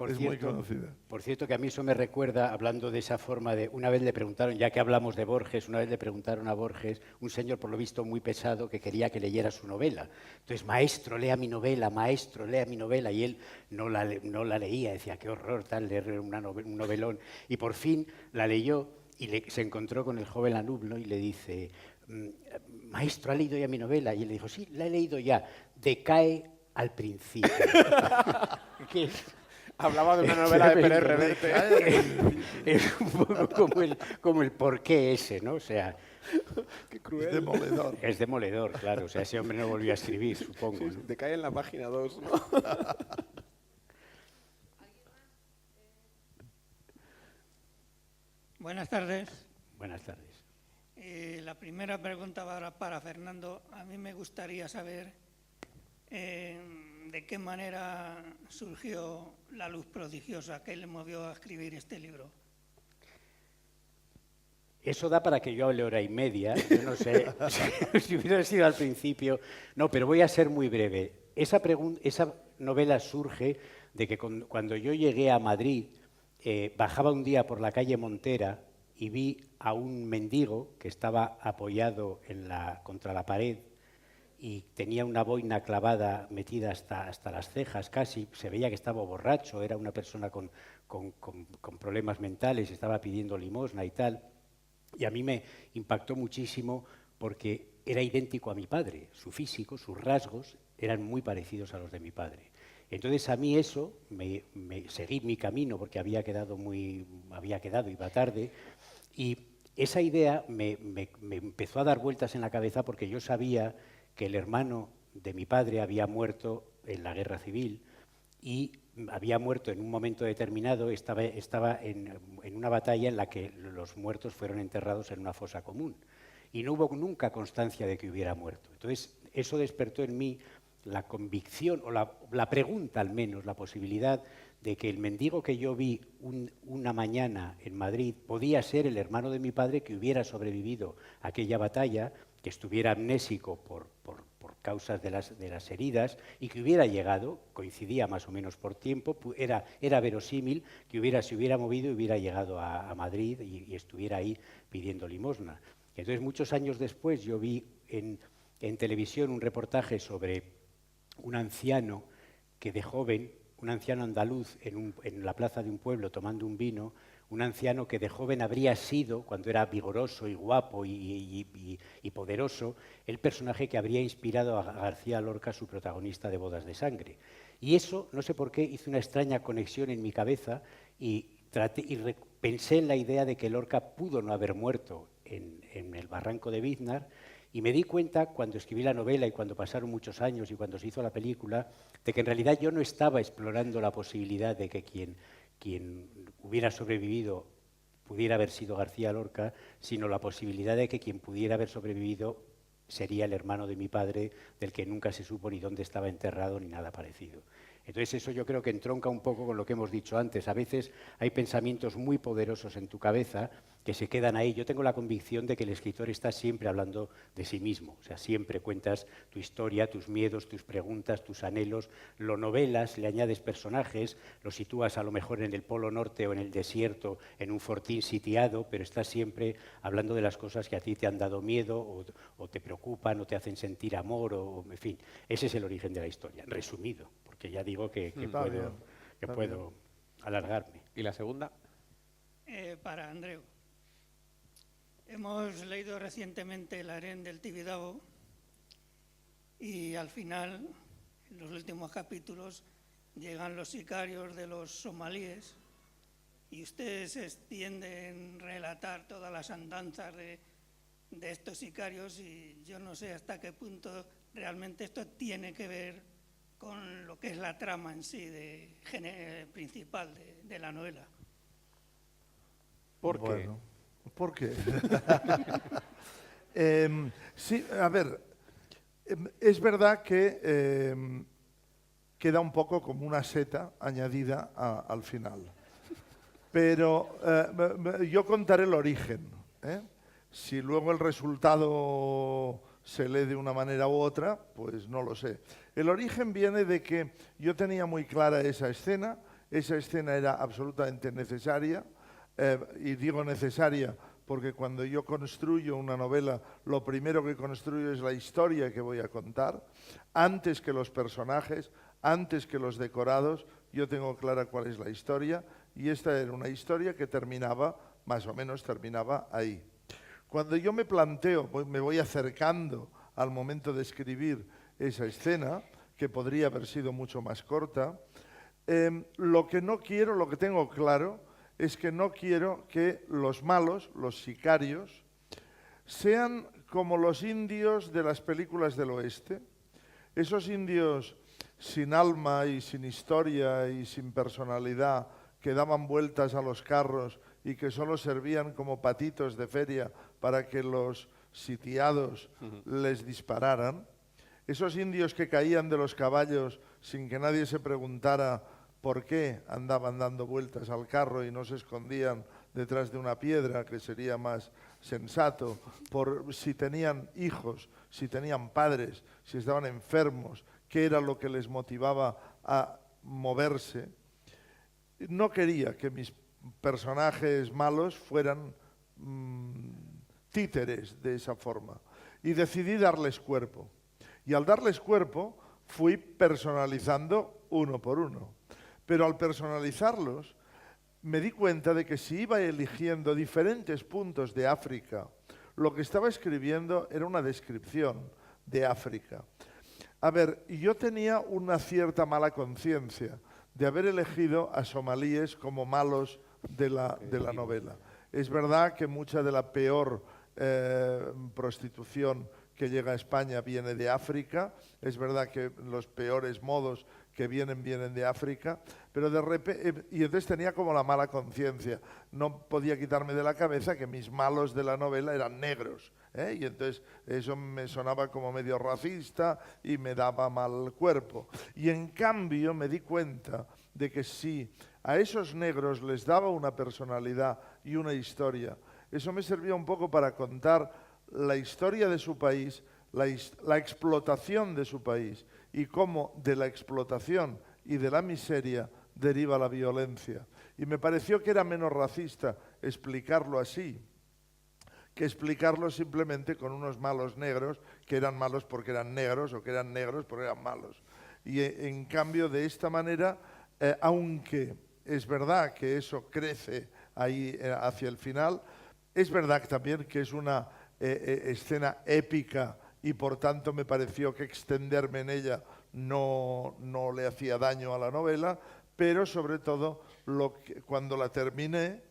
Es muy conocida. Por cierto, que a mí eso me recuerda, hablando de esa forma de... Una vez le preguntaron, ya que hablamos de Borges, una vez le preguntaron a Borges, un señor por lo visto muy pesado, que quería que leyera su novela. Entonces, maestro, lea mi novela, maestro, lea mi novela. Y él no la leía, decía, qué horror tal leer un novelón. Y por fin la leyó y se encontró con el joven alumno y le dice, maestro, ¿ha leído ya mi novela? Y él le dijo, sí, la he leído ya. Decae al principio. ¿Qué es? Hablaba de una novela de Pérez Reverte. Es un poco como el porqué ese, ¿no? O sea, qué cruel. Es demoledor. Es demoledor, claro. O sea, ese hombre no volvió a escribir, supongo. Sí, ¿no? te cae en la página 2, ¿no? Buenas tardes. Buenas tardes. La primera pregunta para Fernando. A mí me gustaría saber de qué manera surgió la luz prodigiosa que le movió a escribir este libro. Eso da para que yo hable hora y media. Yo no sé si hubiera sido al principio. No, pero voy a ser muy breve. Esa novela surge de que cuando yo llegué a Madrid, bajaba un día por la calle Montera y vi a un mendigo que estaba apoyado contra la pared y tenía una boina clavada, metida hasta las cejas casi. Se veía que estaba borracho, era una persona con problemas mentales, estaba pidiendo limosna y tal. Y a mí me impactó muchísimo porque era idéntico a mi padre. Su físico, sus rasgos eran muy parecidos a los de mi padre. Entonces a mí eso, seguí mi camino porque había quedado, iba tarde, y esa idea me empezó a dar vueltas en la cabeza porque yo sabía que el hermano de mi padre había muerto en la guerra civil y había muerto en un momento determinado, estaba en una batalla en la que los muertos fueron enterrados en una fosa común y no hubo nunca constancia de que hubiera muerto. Entonces eso despertó en mí la convicción, o la pregunta al menos, la posibilidad de que el mendigo que yo vi una mañana en Madrid podía ser el hermano de mi padre que hubiera sobrevivido a aquella batalla, que estuviera amnésico por causas de las heridas y que hubiera llegado, coincidía más o menos por tiempo, era verosímil que se hubiera movido y hubiera llegado a Madrid y estuviera ahí pidiendo limosna. Entonces, muchos años después, yo vi en televisión un reportaje sobre un anciano que de joven, un anciano andaluz en la plaza de un pueblo tomando un vino, un anciano que de joven habría sido, cuando era vigoroso y guapo y poderoso, el personaje que habría inspirado a García Lorca, su protagonista de Bodas de Sangre. Y eso, no sé por qué, hizo una extraña conexión en mi cabeza y pensé en la idea de que Lorca pudo no haber muerto en el barranco de Biznar. Y me di cuenta, cuando escribí la novela y cuando pasaron muchos años y cuando se hizo la película, de que en realidad yo no estaba explorando la posibilidad de que quien hubiera sobrevivido pudiera haber sido García Lorca, sino la posibilidad de que quien pudiera haber sobrevivido sería el hermano de mi padre, del que nunca se supo ni dónde estaba enterrado ni nada parecido. Entonces eso yo creo que entronca un poco con lo que hemos dicho antes. A veces hay pensamientos muy poderosos en tu cabeza que se quedan ahí. Yo tengo la convicción de que el escritor está siempre hablando de sí mismo. O sea, siempre cuentas tu historia, tus miedos, tus preguntas, tus anhelos, lo novelas, le añades personajes, lo sitúas a lo mejor en el Polo Norte o en el desierto, en un fortín sitiado, pero estás siempre hablando de las cosas que a ti te han dado miedo o te preocupan o te hacen sentir amor, en fin. Ese es el origen de la historia, resumido. Que ya digo que puedo alargarme. ¿Y la segunda? Para Andreu. Hemos leído recientemente El harén del Tibidabo y al final, en los últimos capítulos, llegan los sicarios de los somalíes y ustedes se extienden en relatar todas las andanzas de estos sicarios y yo no sé hasta qué punto realmente esto tiene que ver con lo que es la trama en sí principal de la novela. ¿Por qué? Bueno, ¿por qué? Sí, a ver, es verdad que queda un poco como una seta añadida al final. Pero yo contaré el origen. Si luego el resultado se lee de una manera u otra, pues no lo sé. El origen viene de que yo tenía muy clara esa escena era absolutamente necesaria, y digo necesaria porque cuando yo construyo una novela, lo primero que construyo es la historia que voy a contar, antes que los personajes, antes que los decorados, yo tengo clara cuál es la historia, y esta era una historia que terminaba, más o menos terminaba ahí. Cuando yo me planteo, me voy acercando al momento de escribir esa escena, que podría haber sido mucho más corta, lo que no quiero, lo que tengo claro, es que no quiero que los malos, los sicarios, sean como los indios de las películas del oeste, esos indios sin alma y sin historia y sin personalidad, que daban vueltas a los carros y que solo servían como patitos de feria para que los sitiados les dispararan. Esos indios que caían de los caballos sin que nadie se preguntara por qué andaban dando vueltas al carro y no se escondían detrás de una piedra, que sería más sensato, por si tenían hijos, si tenían padres, si estaban enfermos, qué era lo que les motivaba a moverse. No quería que mis personajes malos fueran títeres de esa forma y decidí darles cuerpo. Y al darles cuerpo, fui personalizando uno por uno. Pero al personalizarlos, me di cuenta de que si iba eligiendo diferentes puntos de África, lo que estaba escribiendo era una descripción de África. A ver, yo tenía una cierta mala conciencia de haber elegido a somalíes como malos de la novela. Es verdad que mucha de la peor prostitución que llega a España viene de África, es verdad que los peores modos que vienen de África, pero de repente, y entonces tenía como la mala conciencia, no podía quitarme de la cabeza que mis malos de la novela eran negros, y entonces eso me sonaba como medio racista y me daba mal cuerpo. Y en cambio me di cuenta de que si a esos negros les daba una personalidad y una historia, eso me servía un poco para contar la historia de su país, la explotación de su país y cómo de la explotación y de la miseria deriva la violencia. Y me pareció que era menos racista explicarlo así que explicarlo simplemente con unos malos negros que eran malos porque eran negros o que eran negros porque eran malos. Y en cambio de esta manera, aunque es verdad que eso crece ahí hacia el final, es verdad también que es una escena épica y por tanto me pareció que extenderme en ella no le hacía daño a la novela, pero sobre todo cuando la terminé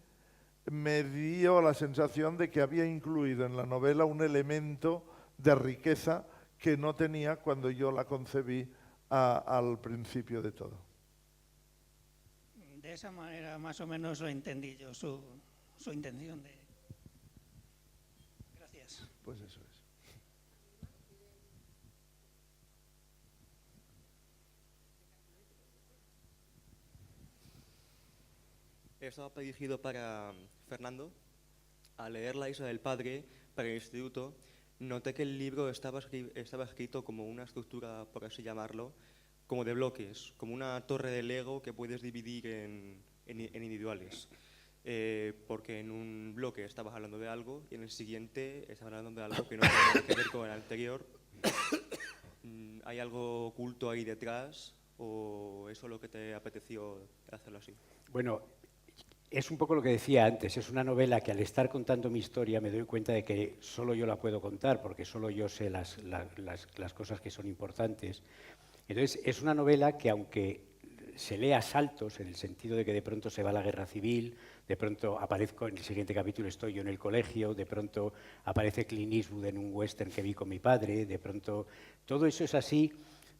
me dio la sensación de que había incluido en la novela un elemento de riqueza que no tenía cuando yo la concebí al principio de todo. De esa manera más o menos lo entendí yo, su intención de... Gracias. Pues eso es. Estaba dirigido para Fernando. Al leer La isla del padre para el instituto, noté que el libro estaba escrito como una estructura, por así llamarlo, como de bloques, como una torre de Lego que puedes dividir en individuales. Porque en un bloque estabas hablando de algo y en el siguiente estabas hablando de algo que no tiene nada que ver con el anterior. ¿Hay algo oculto ahí detrás o eso es lo que te apeteció hacerlo así? Bueno, es un poco lo que decía antes, es una novela que al estar contando mi historia me doy cuenta de que solo yo la puedo contar porque solo yo sé las cosas que son importantes. Entonces, es una novela que aunque se lee a saltos, en el sentido de que de pronto se va a la guerra civil, de pronto aparezco, en el siguiente capítulo estoy yo en el colegio, de pronto aparece Clint Eastwood en un western que vi con mi padre, de pronto todo eso es así,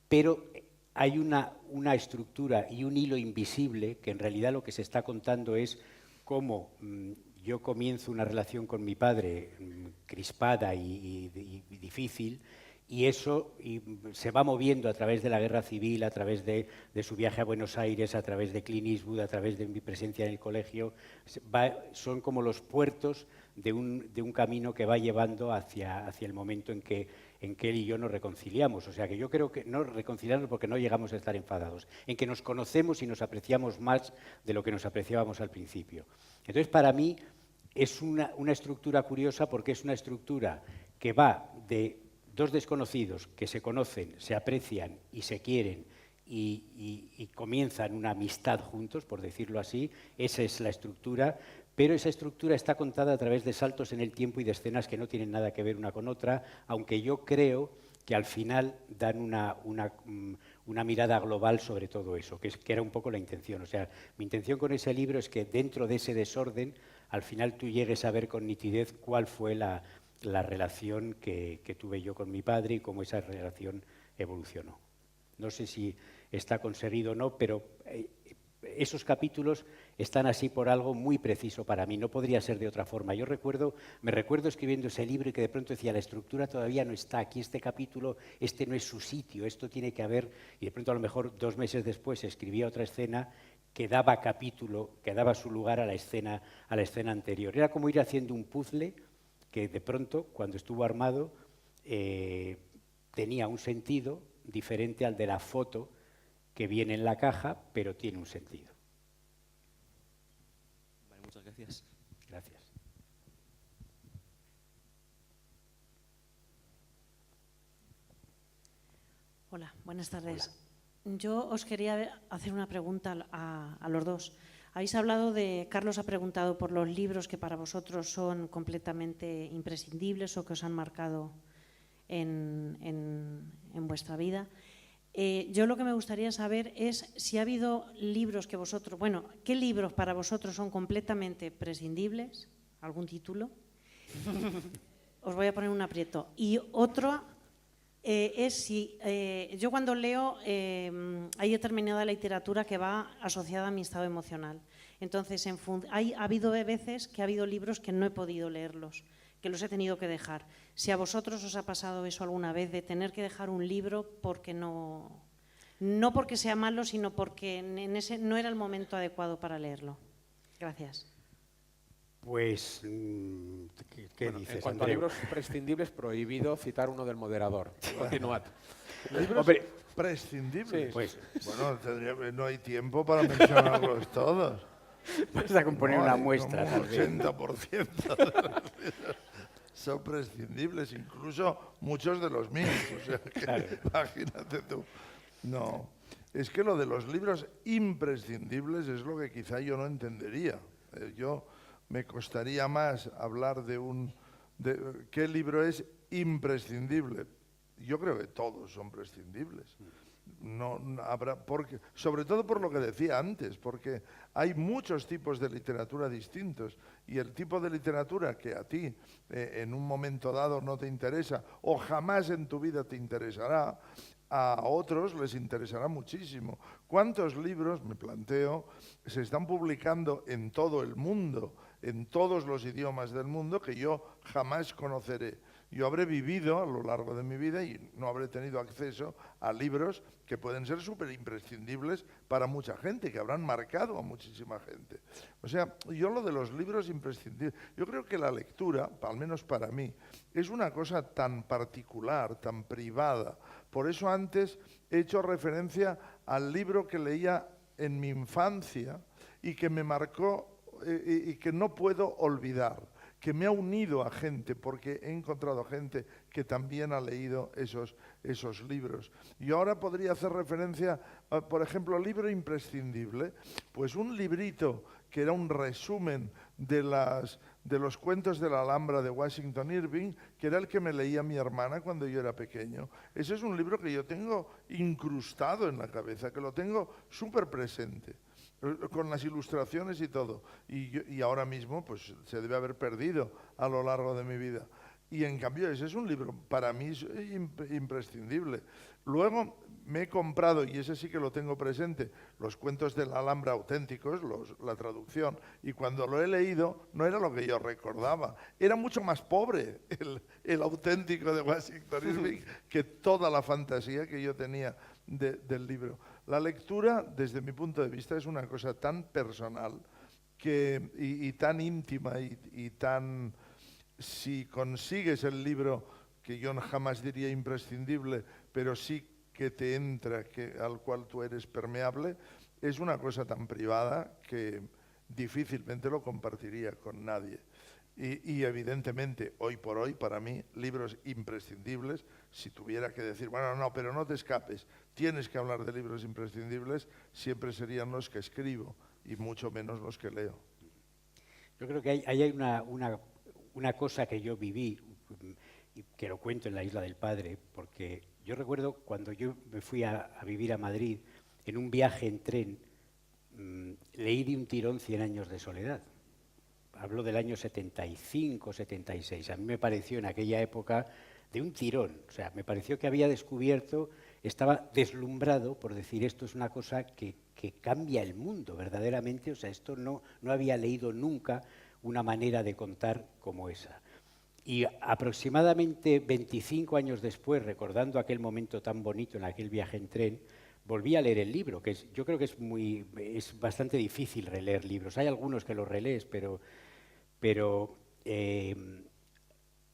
pero hay una estructura y un hilo invisible que en realidad lo que se está contando es cómo yo comienzo una relación con mi padre crispada y difícil, y eso se va moviendo a través de la guerra civil, a través de su viaje a Buenos Aires, a través de Clint Eastwood, a través de mi presencia en el colegio. Son como los puertos de un camino que va llevando hacia el momento en que él y yo nos reconciliamos. O sea que yo creo que no reconciliarnos porque no llegamos a estar enfadados, en que nos conocemos y nos apreciamos más de lo que nos apreciábamos al principio. Entonces, para mí es una estructura curiosa porque es una estructura que va de dos desconocidos que se conocen, se aprecian y se quieren y comienzan una amistad juntos, por decirlo así. Esa es la estructura, pero esa estructura está contada a través de saltos en el tiempo y de escenas que no tienen nada que ver una con otra, aunque yo creo que al final dan una mirada global sobre todo eso, que era un poco la intención. O sea, mi intención con ese libro es que dentro de ese desorden, al final tú llegues a ver con nitidez cuál fue la relación que tuve yo con mi padre y cómo esa relación evolucionó. No sé si está conseguido o no, pero esos capítulos están así por algo muy preciso para mí, no podría ser de otra forma. Me recuerdo escribiendo ese libro y que de pronto decía, la estructura todavía no está, aquí este capítulo, este no es su sitio, esto tiene que haber, y de pronto a lo mejor 2 meses después escribía otra escena que daba capítulo, que daba su lugar a la escena anterior. Era como ir haciendo un puzzle que de pronto, cuando estuvo armado, tenía un sentido diferente al de la foto que viene en la caja, pero tiene un sentido. Vale, muchas gracias. Gracias. Hola, buenas tardes. Yo os quería hacer una pregunta a los dos. Habéis hablado Carlos ha preguntado por los libros que para vosotros son completamente imprescindibles o que os han marcado en vuestra vida. Yo lo que me gustaría saber es si ha habido libros que vosotros, bueno, ¿qué libros para vosotros son completamente prescindibles? ¿Algún título? Os voy a poner un aprieto. Y otro es si, yo cuando leo hay determinada literatura que va asociada a mi estado emocional. Entonces, ha habido veces que ha habido libros que no he podido leerlos, que los he tenido que dejar. Si a vosotros os ha pasado eso alguna vez, de tener que dejar un libro porque no porque sea malo, sino porque no era el momento adecuado para leerlo. Gracias. Pues, ¿qué dices, En cuanto Andreu? a libros prescindibles, prohibido citar uno del moderador. Continuad. ¿Libros prescindibles? Sí. Pues, bueno, no hay tiempo para mencionarlos todos. Vas a componer una muestra, como tal vez. 80% de los libros son prescindibles, incluso muchos de los míos. O sea, que Claro. Imagínate tú. No, es que lo de los libros imprescindibles es lo que quizá yo no entendería. Me costaría más hablar de qué libro es imprescindible. Yo creo que todos son prescindibles. No habrá, sobre todo por lo que decía antes, porque hay muchos tipos de literatura distintos y el tipo de literatura que a ti en un momento dado no te interesa o jamás en tu vida te interesará, a otros les interesará muchísimo. ¿Cuántos libros, me planteo, se están publicando en todo el mundo, en todos los idiomas del mundo, que yo jamás conoceré? Yo habré vivido a lo largo de mi vida y no habré tenido acceso a libros que pueden ser súper imprescindibles para mucha gente, que habrán marcado a muchísima gente. O sea, yo lo de los libros imprescindibles, yo creo que la lectura, al menos para mí, es una cosa tan particular, tan privada. Por eso antes he hecho referencia al libro que leía en mi infancia y que me marcó y que no puedo olvidar, que me ha unido a gente, porque he encontrado gente que también ha leído esos libros. Y ahora podría hacer referencia, por ejemplo, libro imprescindible, pues un librito que era un resumen de los cuentos de la Alhambra de Washington Irving, que era el que me leía mi hermana cuando yo era pequeño. Ese es un libro que yo tengo incrustado en la cabeza, que lo tengo súper presente, con las ilustraciones y todo, y ahora mismo pues se debe haber perdido a lo largo de mi vida. Y en cambio ese es un libro para mí imprescindible. Luego me he comprado, y ese sí que lo tengo presente, los cuentos de la Alhambra auténticos, la traducción, y cuando lo he leído no era lo que yo recordaba, era mucho más pobre el auténtico de Washington Irving que toda la fantasía que yo tenía del libro. La lectura, desde mi punto de vista, es una cosa tan personal y tan íntima y tan... Si consigues el libro, que yo jamás diría imprescindible, pero sí que te entra, al cual tú eres permeable, es una cosa tan privada que difícilmente lo compartiría con nadie. Y evidentemente, hoy por hoy, para mí, libros imprescindibles, si tuviera que decir, bueno, no, pero no te escapes, tienes que hablar de libros imprescindibles, siempre serían los que escribo y mucho menos los que leo. Yo creo que hay una cosa que yo viví, y que lo cuento en la Isla del Padre, porque yo recuerdo cuando yo me fui a vivir a Madrid, en un viaje en tren, leí de un tirón 100 años de soledad. Hablo del año 75, 76. A mí me pareció en aquella época de un tirón. O sea, me pareció que había descubierto, estaba deslumbrado por decir esto es una cosa que cambia el mundo verdaderamente. O sea, esto no había leído nunca una manera de contar como esa. Y aproximadamente 25 años después, recordando aquel momento tan bonito en aquel viaje en tren, volví a leer el libro, que yo creo que es bastante difícil releer libros. Hay algunos que los relees, pero creo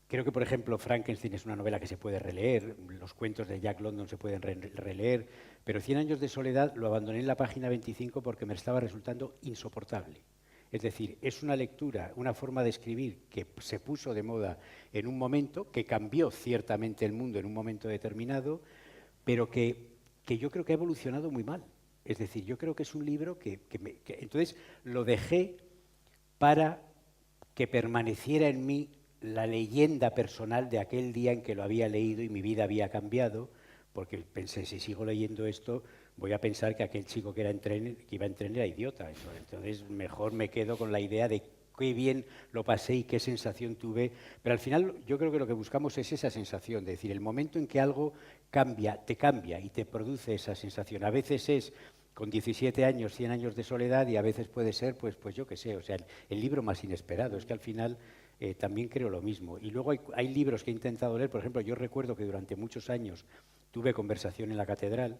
que, por ejemplo, Frankenstein es una novela que se puede releer, los cuentos de Jack London se pueden releer, pero 100 años de soledad lo abandoné en la página 25 porque me estaba resultando insoportable. Es decir, es una lectura, una forma de escribir que se puso de moda en un momento, que cambió ciertamente el mundo en un momento determinado, pero que yo creo que ha evolucionado muy mal. Es decir, yo creo que es un libro que entonces lo dejé para que permaneciera en mí la leyenda personal de aquel día en que lo había leído y mi vida había cambiado, porque pensé, si sigo leyendo esto, voy a pensar que aquel chico que iba en tren era idiota. Entonces, mejor me quedo con la idea de qué bien lo pasé y qué sensación tuve. Pero al final, yo creo que lo que buscamos es esa sensación, de decir, el momento en que algo cambia y te produce esa sensación. A veces es con 17 años, 100 años de soledad, y a veces puede ser, pues yo qué sé, o sea, el libro más inesperado. Es que al final también creo lo mismo. Y luego hay libros que he intentado leer. Por ejemplo, yo recuerdo que durante muchos años tuve Conversación en la Catedral,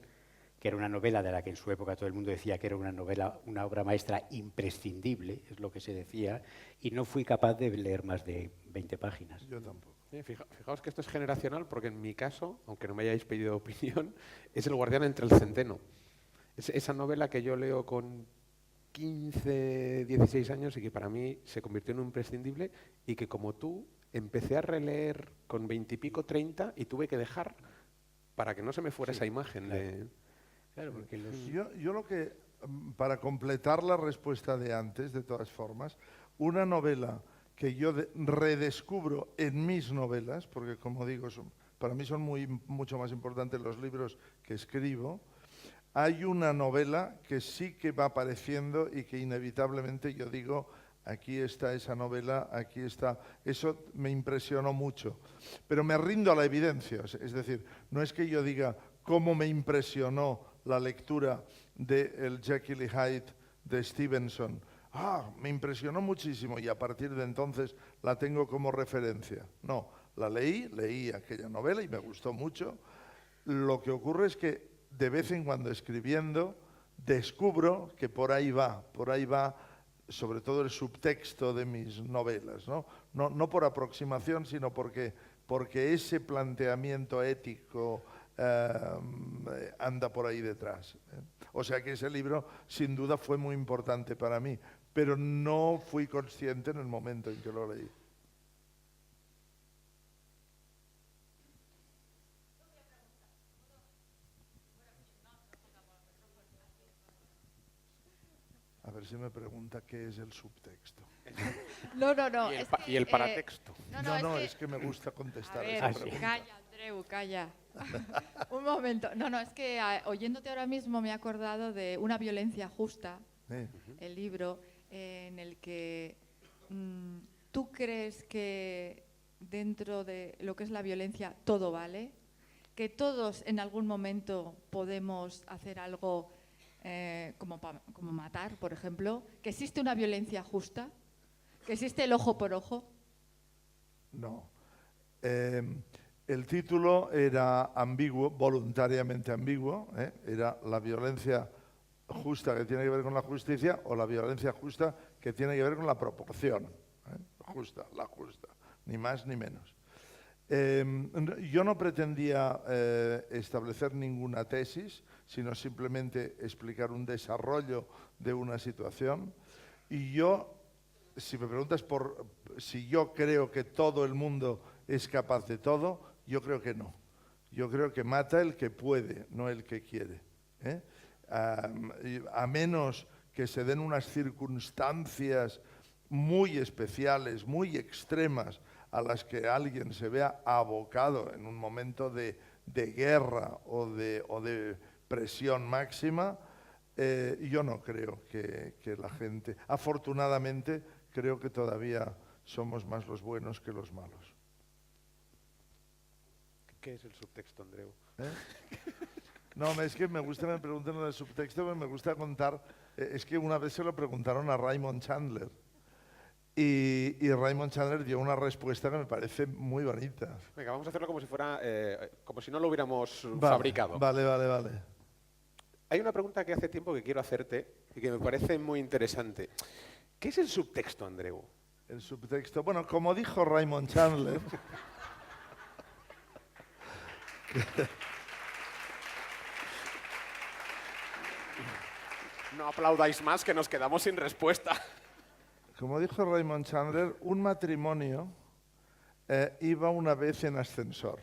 que era una novela de la que en su época todo el mundo decía que era una novela, una obra maestra imprescindible, es lo que se decía, y no fui capaz de leer más de 20 páginas. Yo tampoco. Fijaos que esto es generacional, porque en mi caso, aunque no me hayáis pedido opinión, es El guardián entre el centeno. Es esa novela que yo leo con 15, 16 años y que para mí se convirtió en un imprescindible, y que, como tú, empecé a releer con 20 y pico, 30, y tuve que dejar para que no se me fuera esa imagen. Claro. De... Claro, porque Yo lo que, para completar la respuesta de antes, de todas formas, una novela que yo redescubro en mis novelas, porque como digo, para mí son mucho más importantes los libros que escribo. Hay una novela que sí que va apareciendo y que inevitablemente yo digo, aquí está esa novela, aquí está. Eso me impresionó mucho. Pero me rindo a la evidencia. Es decir, no es que yo diga cómo me impresionó la lectura de el Jekyll y Hyde de Stevenson. Me impresionó muchísimo y a partir de entonces la tengo como referencia. No, leí aquella novela y me gustó mucho. Lo que ocurre es que de vez en cuando escribiendo descubro que por ahí va sobre todo el subtexto de mis novelas, no por aproximación, sino porque ese planteamiento ético anda por ahí detrás. O sea que ese libro sin duda fue muy importante para mí, pero no fui consciente en el momento en que lo leí. A ver si me pregunta qué es el subtexto. No. ¿Y el paratexto? Es que me gusta contestar a ver, esa pregunta. Calla, Andreu, calla. Un momento. Es que oyéndote ahora mismo me he acordado de Una violencia justa, el libro en el que tú crees que dentro de lo que es la violencia todo vale, que todos en algún momento podemos hacer algo como matar, por ejemplo, que existe una violencia justa, que existe el ojo por ojo. No. El título era ambiguo, voluntariamente ambiguo, era la violencia justa que tiene que ver con la justicia o la violencia justa que tiene que ver con la proporción. La justa, ni más ni menos. Yo no pretendía establecer ninguna tesis, sino simplemente explicar un desarrollo de una situación. Y yo, si me preguntas por si yo creo que todo el mundo es capaz de todo, yo creo que no. Yo creo que mata el que puede, no el que quiere. A menos que se den unas circunstancias muy especiales, muy extremas, a las que alguien se vea abocado en un momento de guerra o de presión máxima, yo no creo que la gente... Afortunadamente, creo que todavía somos más los buenos que los malos. ¿Qué es el subtexto, Andreu? No, es que me gusta que me pregunten lo del subtexto, pero me gusta contar... es que una vez se lo preguntaron a Raymond Chandler. Y Raymond Chandler dio una respuesta que me parece muy bonita. Venga, vamos a hacerlo como si fuera, como si no lo hubiéramos fabricado. Vale. Hay una pregunta que hace tiempo que quiero hacerte y que me parece muy interesante. ¿Qué es el subtexto, Andreu? El subtexto, bueno, como dijo Raymond Chandler... No aplaudáis más, que nos quedamos sin respuesta. Como dijo Raymond Chandler, un matrimonio iba una vez en ascensor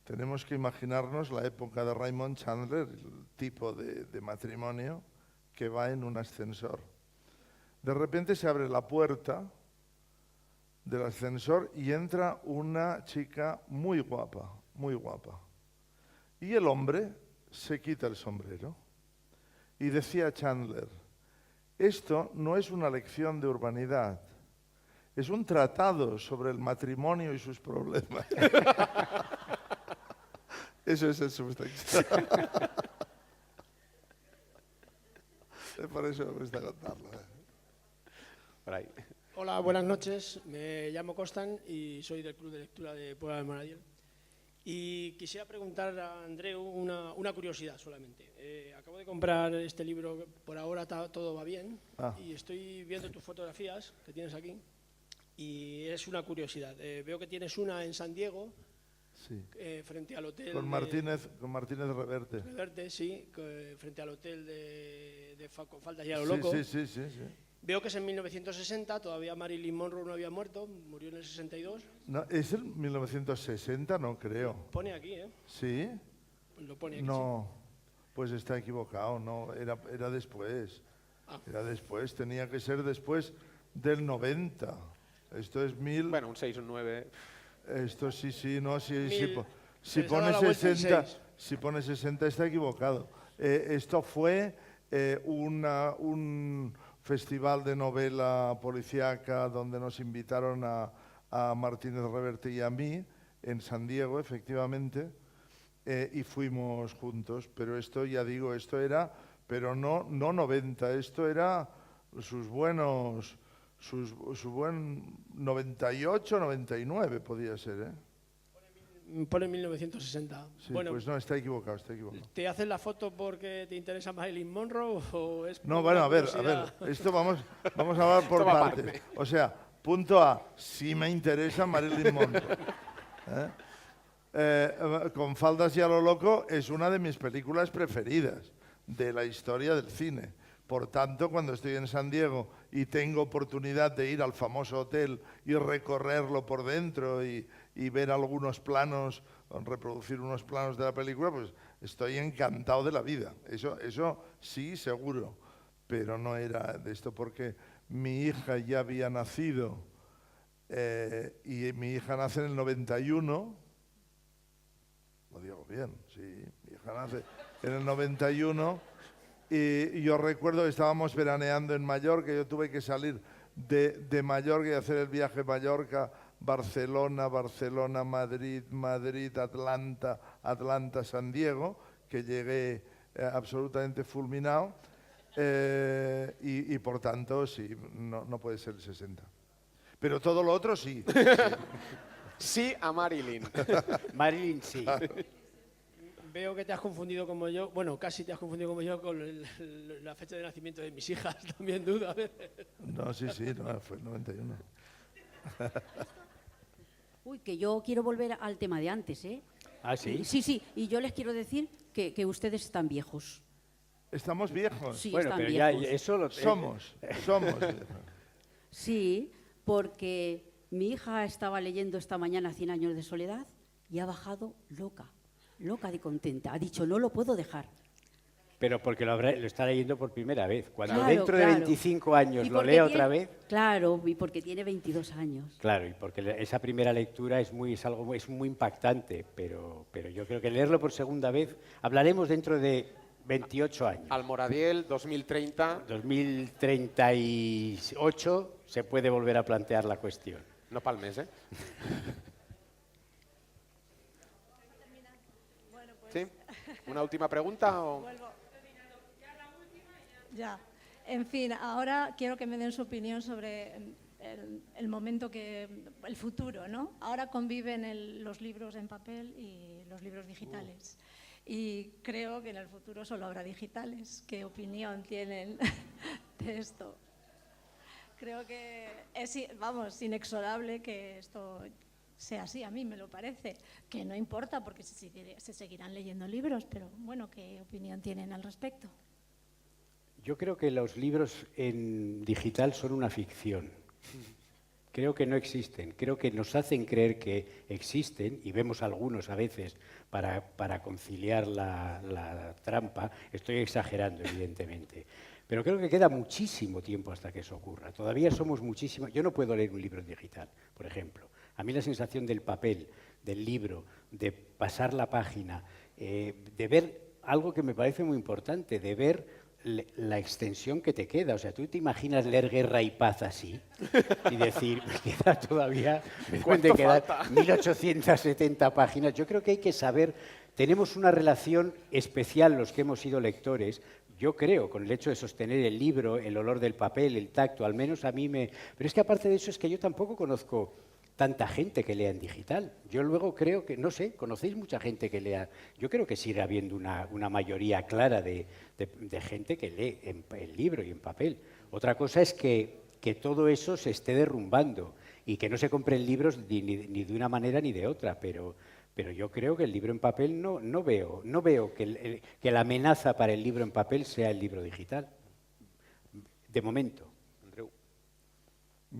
tenemos que imaginarnos la época de Raymond Chandler, el tipo de matrimonio que va en un ascensor. De repente se abre la puerta del ascensor y entra una chica muy guapa, muy guapa. Y el hombre se quita el sombrero. Y decía Chandler, esto no es una lección de urbanidad, es un tratado sobre el matrimonio y sus problemas. Eso es el subtexto. Por eso me gusta contarlo. Por ahí. Hola, buenas noches. Me llamo Costan y soy del Club de Lectura de Puebla del Moradiel. Y quisiera preguntar a Andreu una curiosidad solamente. Acabo de comprar este libro, por ahora todo va bien, y estoy viendo tus fotografías que tienes aquí, y es una curiosidad. Veo que tienes una en San Diego, sí. Frente al hotel... Con Martínez Reverte. Reverte, sí, frente al hotel de Faldas y a lo loco. Sí. Veo que es en 1960, todavía Marilyn Monroe no había muerto, murió en el 62. No, ¿es el 1960? No creo. Pone aquí, ¿eh? ¿Sí? Lo pone aquí. No, pues está equivocado, no, era después. Era después, tenía que ser después del 90. Esto es 1000... Bueno, un 6 o un 9... Esto sí, no, si pone 60, si pone 60 está equivocado. Esto fue un festival de novela policíaca donde nos invitaron a Martínez Reverte y a mí en San Diego, efectivamente, y fuimos juntos. Pero esto, ya digo, esto era, pero no 90, esto era sus buenos... Su buen 98, 99 podía ser, ¿eh? Pone 1960. Sí, bueno, pues no, está equivocado. ¿Te haces la foto porque te interesa Marilyn Monroe o es...? No, bueno, a ver, esto vamos a hablar por parte. O sea, punto A, sí me interesa Marilyn Monroe. Con Faldas y a lo loco es una de mis películas preferidas de la historia del cine. Por tanto, cuando estoy en San Diego y tengo oportunidad de ir al famoso hotel y recorrerlo por dentro y ver algunos planos, reproducir unos planos de la película, pues estoy encantado de la vida. Eso sí, seguro. Pero no era de esto porque mi hija ya había nacido y mi hija nace en el 91. Lo digo bien, sí. Mi hija nace en el 91. Y yo recuerdo que estábamos veraneando en Mallorca, yo tuve que salir de Mallorca y hacer el viaje Mallorca, Barcelona, Madrid, Atlanta, San Diego, que llegué absolutamente fulminado y por tanto sí, no puede ser el 60. Pero todo lo otro sí. Sí a Marilyn. Marilyn sí. Veo que te has confundido como yo, bueno, casi te has confundido como yo con la fecha de nacimiento de mis hijas, también duda. No, sí, no, fue el 91. Uy, que yo quiero volver al tema de antes, ¿eh? ¿Ah, sí? Sí, y yo les quiero decir que ustedes están viejos. ¿Estamos viejos? Sí, bueno, están pero viejos. ya eso lo... Somos. Sí, porque mi hija estaba leyendo esta mañana 100 años de soledad y ha bajado loca de contenta. Ha dicho, no lo puedo dejar. Pero porque lo está leyendo por primera vez. Cuando Claro, dentro de 25 años lo lea otra vez... Claro, y porque tiene 22 años. Claro, y porque esa primera lectura es muy impactante, pero yo creo que leerlo por segunda vez... Hablaremos dentro de 28 años. Almoradiel, 2030... 2038 se puede volver a plantear la cuestión. No palmes, ¿eh? ¿Sí? ¿Una última pregunta? O... Ya. En fin, ahora quiero que me den su opinión sobre el momento el futuro, ¿no? Ahora conviven los libros en papel y los libros digitales. Y creo que en el futuro solo habrá digitales. ¿Qué opinión tienen de esto? Creo que es, inexorable que esto sea así, a mí me lo parece, que no importa porque se seguirán leyendo libros, pero bueno, ¿qué opinión tienen al respecto? Yo creo que los libros en digital son una ficción. Creo que no existen. Creo que nos hacen creer que existen, y vemos algunos a veces para conciliar la trampa. Estoy exagerando, evidentemente. Pero creo que queda muchísimo tiempo hasta que eso ocurra. Todavía somos muchísimos. Yo no puedo leer un libro digital, por ejemplo. A mí la sensación del papel, del libro, de pasar la página, de ver algo que me parece muy importante, de ver la extensión que te queda. O sea, ¿tú te imaginas leer Guerra y Paz así? Y decir, me queda todavía, me deben de quedar 1870 páginas. Yo creo que hay que saber, tenemos una relación especial los que hemos sido lectores, yo creo, con el hecho de sostener el libro, el olor del papel, el tacto, al menos a mí me... Pero es que aparte de eso es que yo tampoco conozco tanta gente que lea en digital. Yo luego creo que, no sé, ¿conocéis mucha gente que lea? Yo creo que sigue habiendo una mayoría clara de gente que lee en libro y en papel. Otra cosa es que todo eso se esté derrumbando y que no se compren libros ni de una manera ni de otra, pero yo creo que el libro en papel no veo que la amenaza para el libro en papel sea el libro digital. De momento.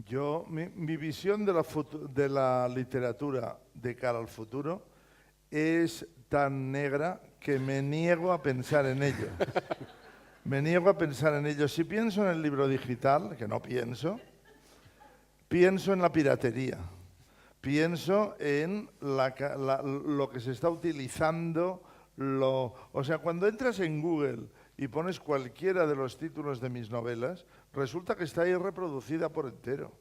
Yo, mi visión de la literatura de cara al futuro es tan negra que me niego a pensar en ello. Me niego a pensar en ello. Si pienso en el libro digital, que no pienso en la piratería. Pienso en lo que se está utilizando. O sea, cuando entras en Google y pones cualquiera de los títulos de mis novelas, resulta que está ahí reproducida por entero.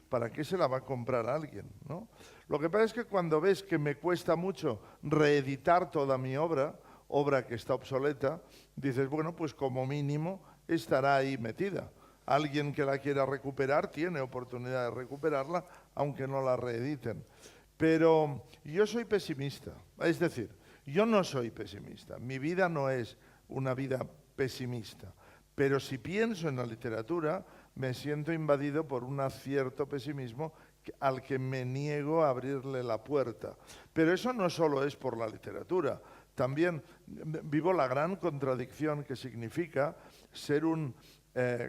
¿Para qué se la va a comprar alguien, ¿no? Lo que pasa es que cuando ves que me cuesta mucho reeditar toda mi obra que está obsoleta, dices, bueno, pues como mínimo estará ahí metida. Alguien que la quiera recuperar tiene oportunidad de recuperarla, aunque no la reediten. Pero yo soy pesimista, es decir, yo no soy pesimista, mi vida no es una vida pesimista, pero si pienso en la literatura me siento invadido por un cierto pesimismo al que me niego a abrirle la puerta. Pero eso no solo es por la literatura, también vivo la gran contradicción que significa ser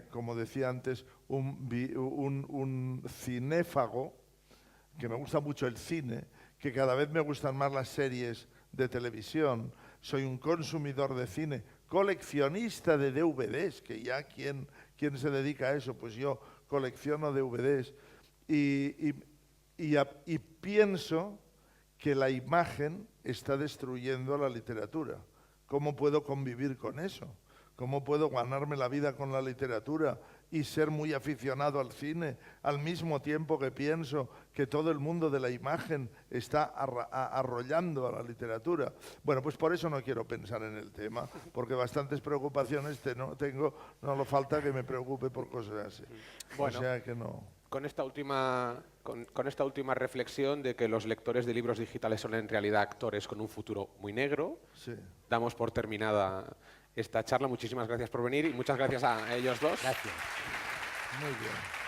como decía antes, un cinéfago, que me gusta mucho el cine, que cada vez me gustan más las series de televisión, soy un consumidor de cine, coleccionista de DVDs, que ya ¿quién se dedica a eso? Pues yo colecciono DVDs y pienso que la imagen está destruyendo a la literatura. ¿Cómo puedo convivir con eso? ¿Cómo puedo ganarme la vida con la literatura y ser muy aficionado al cine al mismo tiempo que pienso que todo el mundo de la imagen está arrollando a la literatura? Bueno, pues por eso no quiero pensar en el tema, porque bastantes preocupaciones tengo, no lo falta que me preocupe por cosas así. Bueno, o sea que no. Con esta última reflexión de que los lectores de libros digitales son en realidad actores con un futuro muy negro, sí, damos por terminada esta charla. Muchísimas gracias por venir y muchas gracias a ellos dos. Gracias. Muy bien.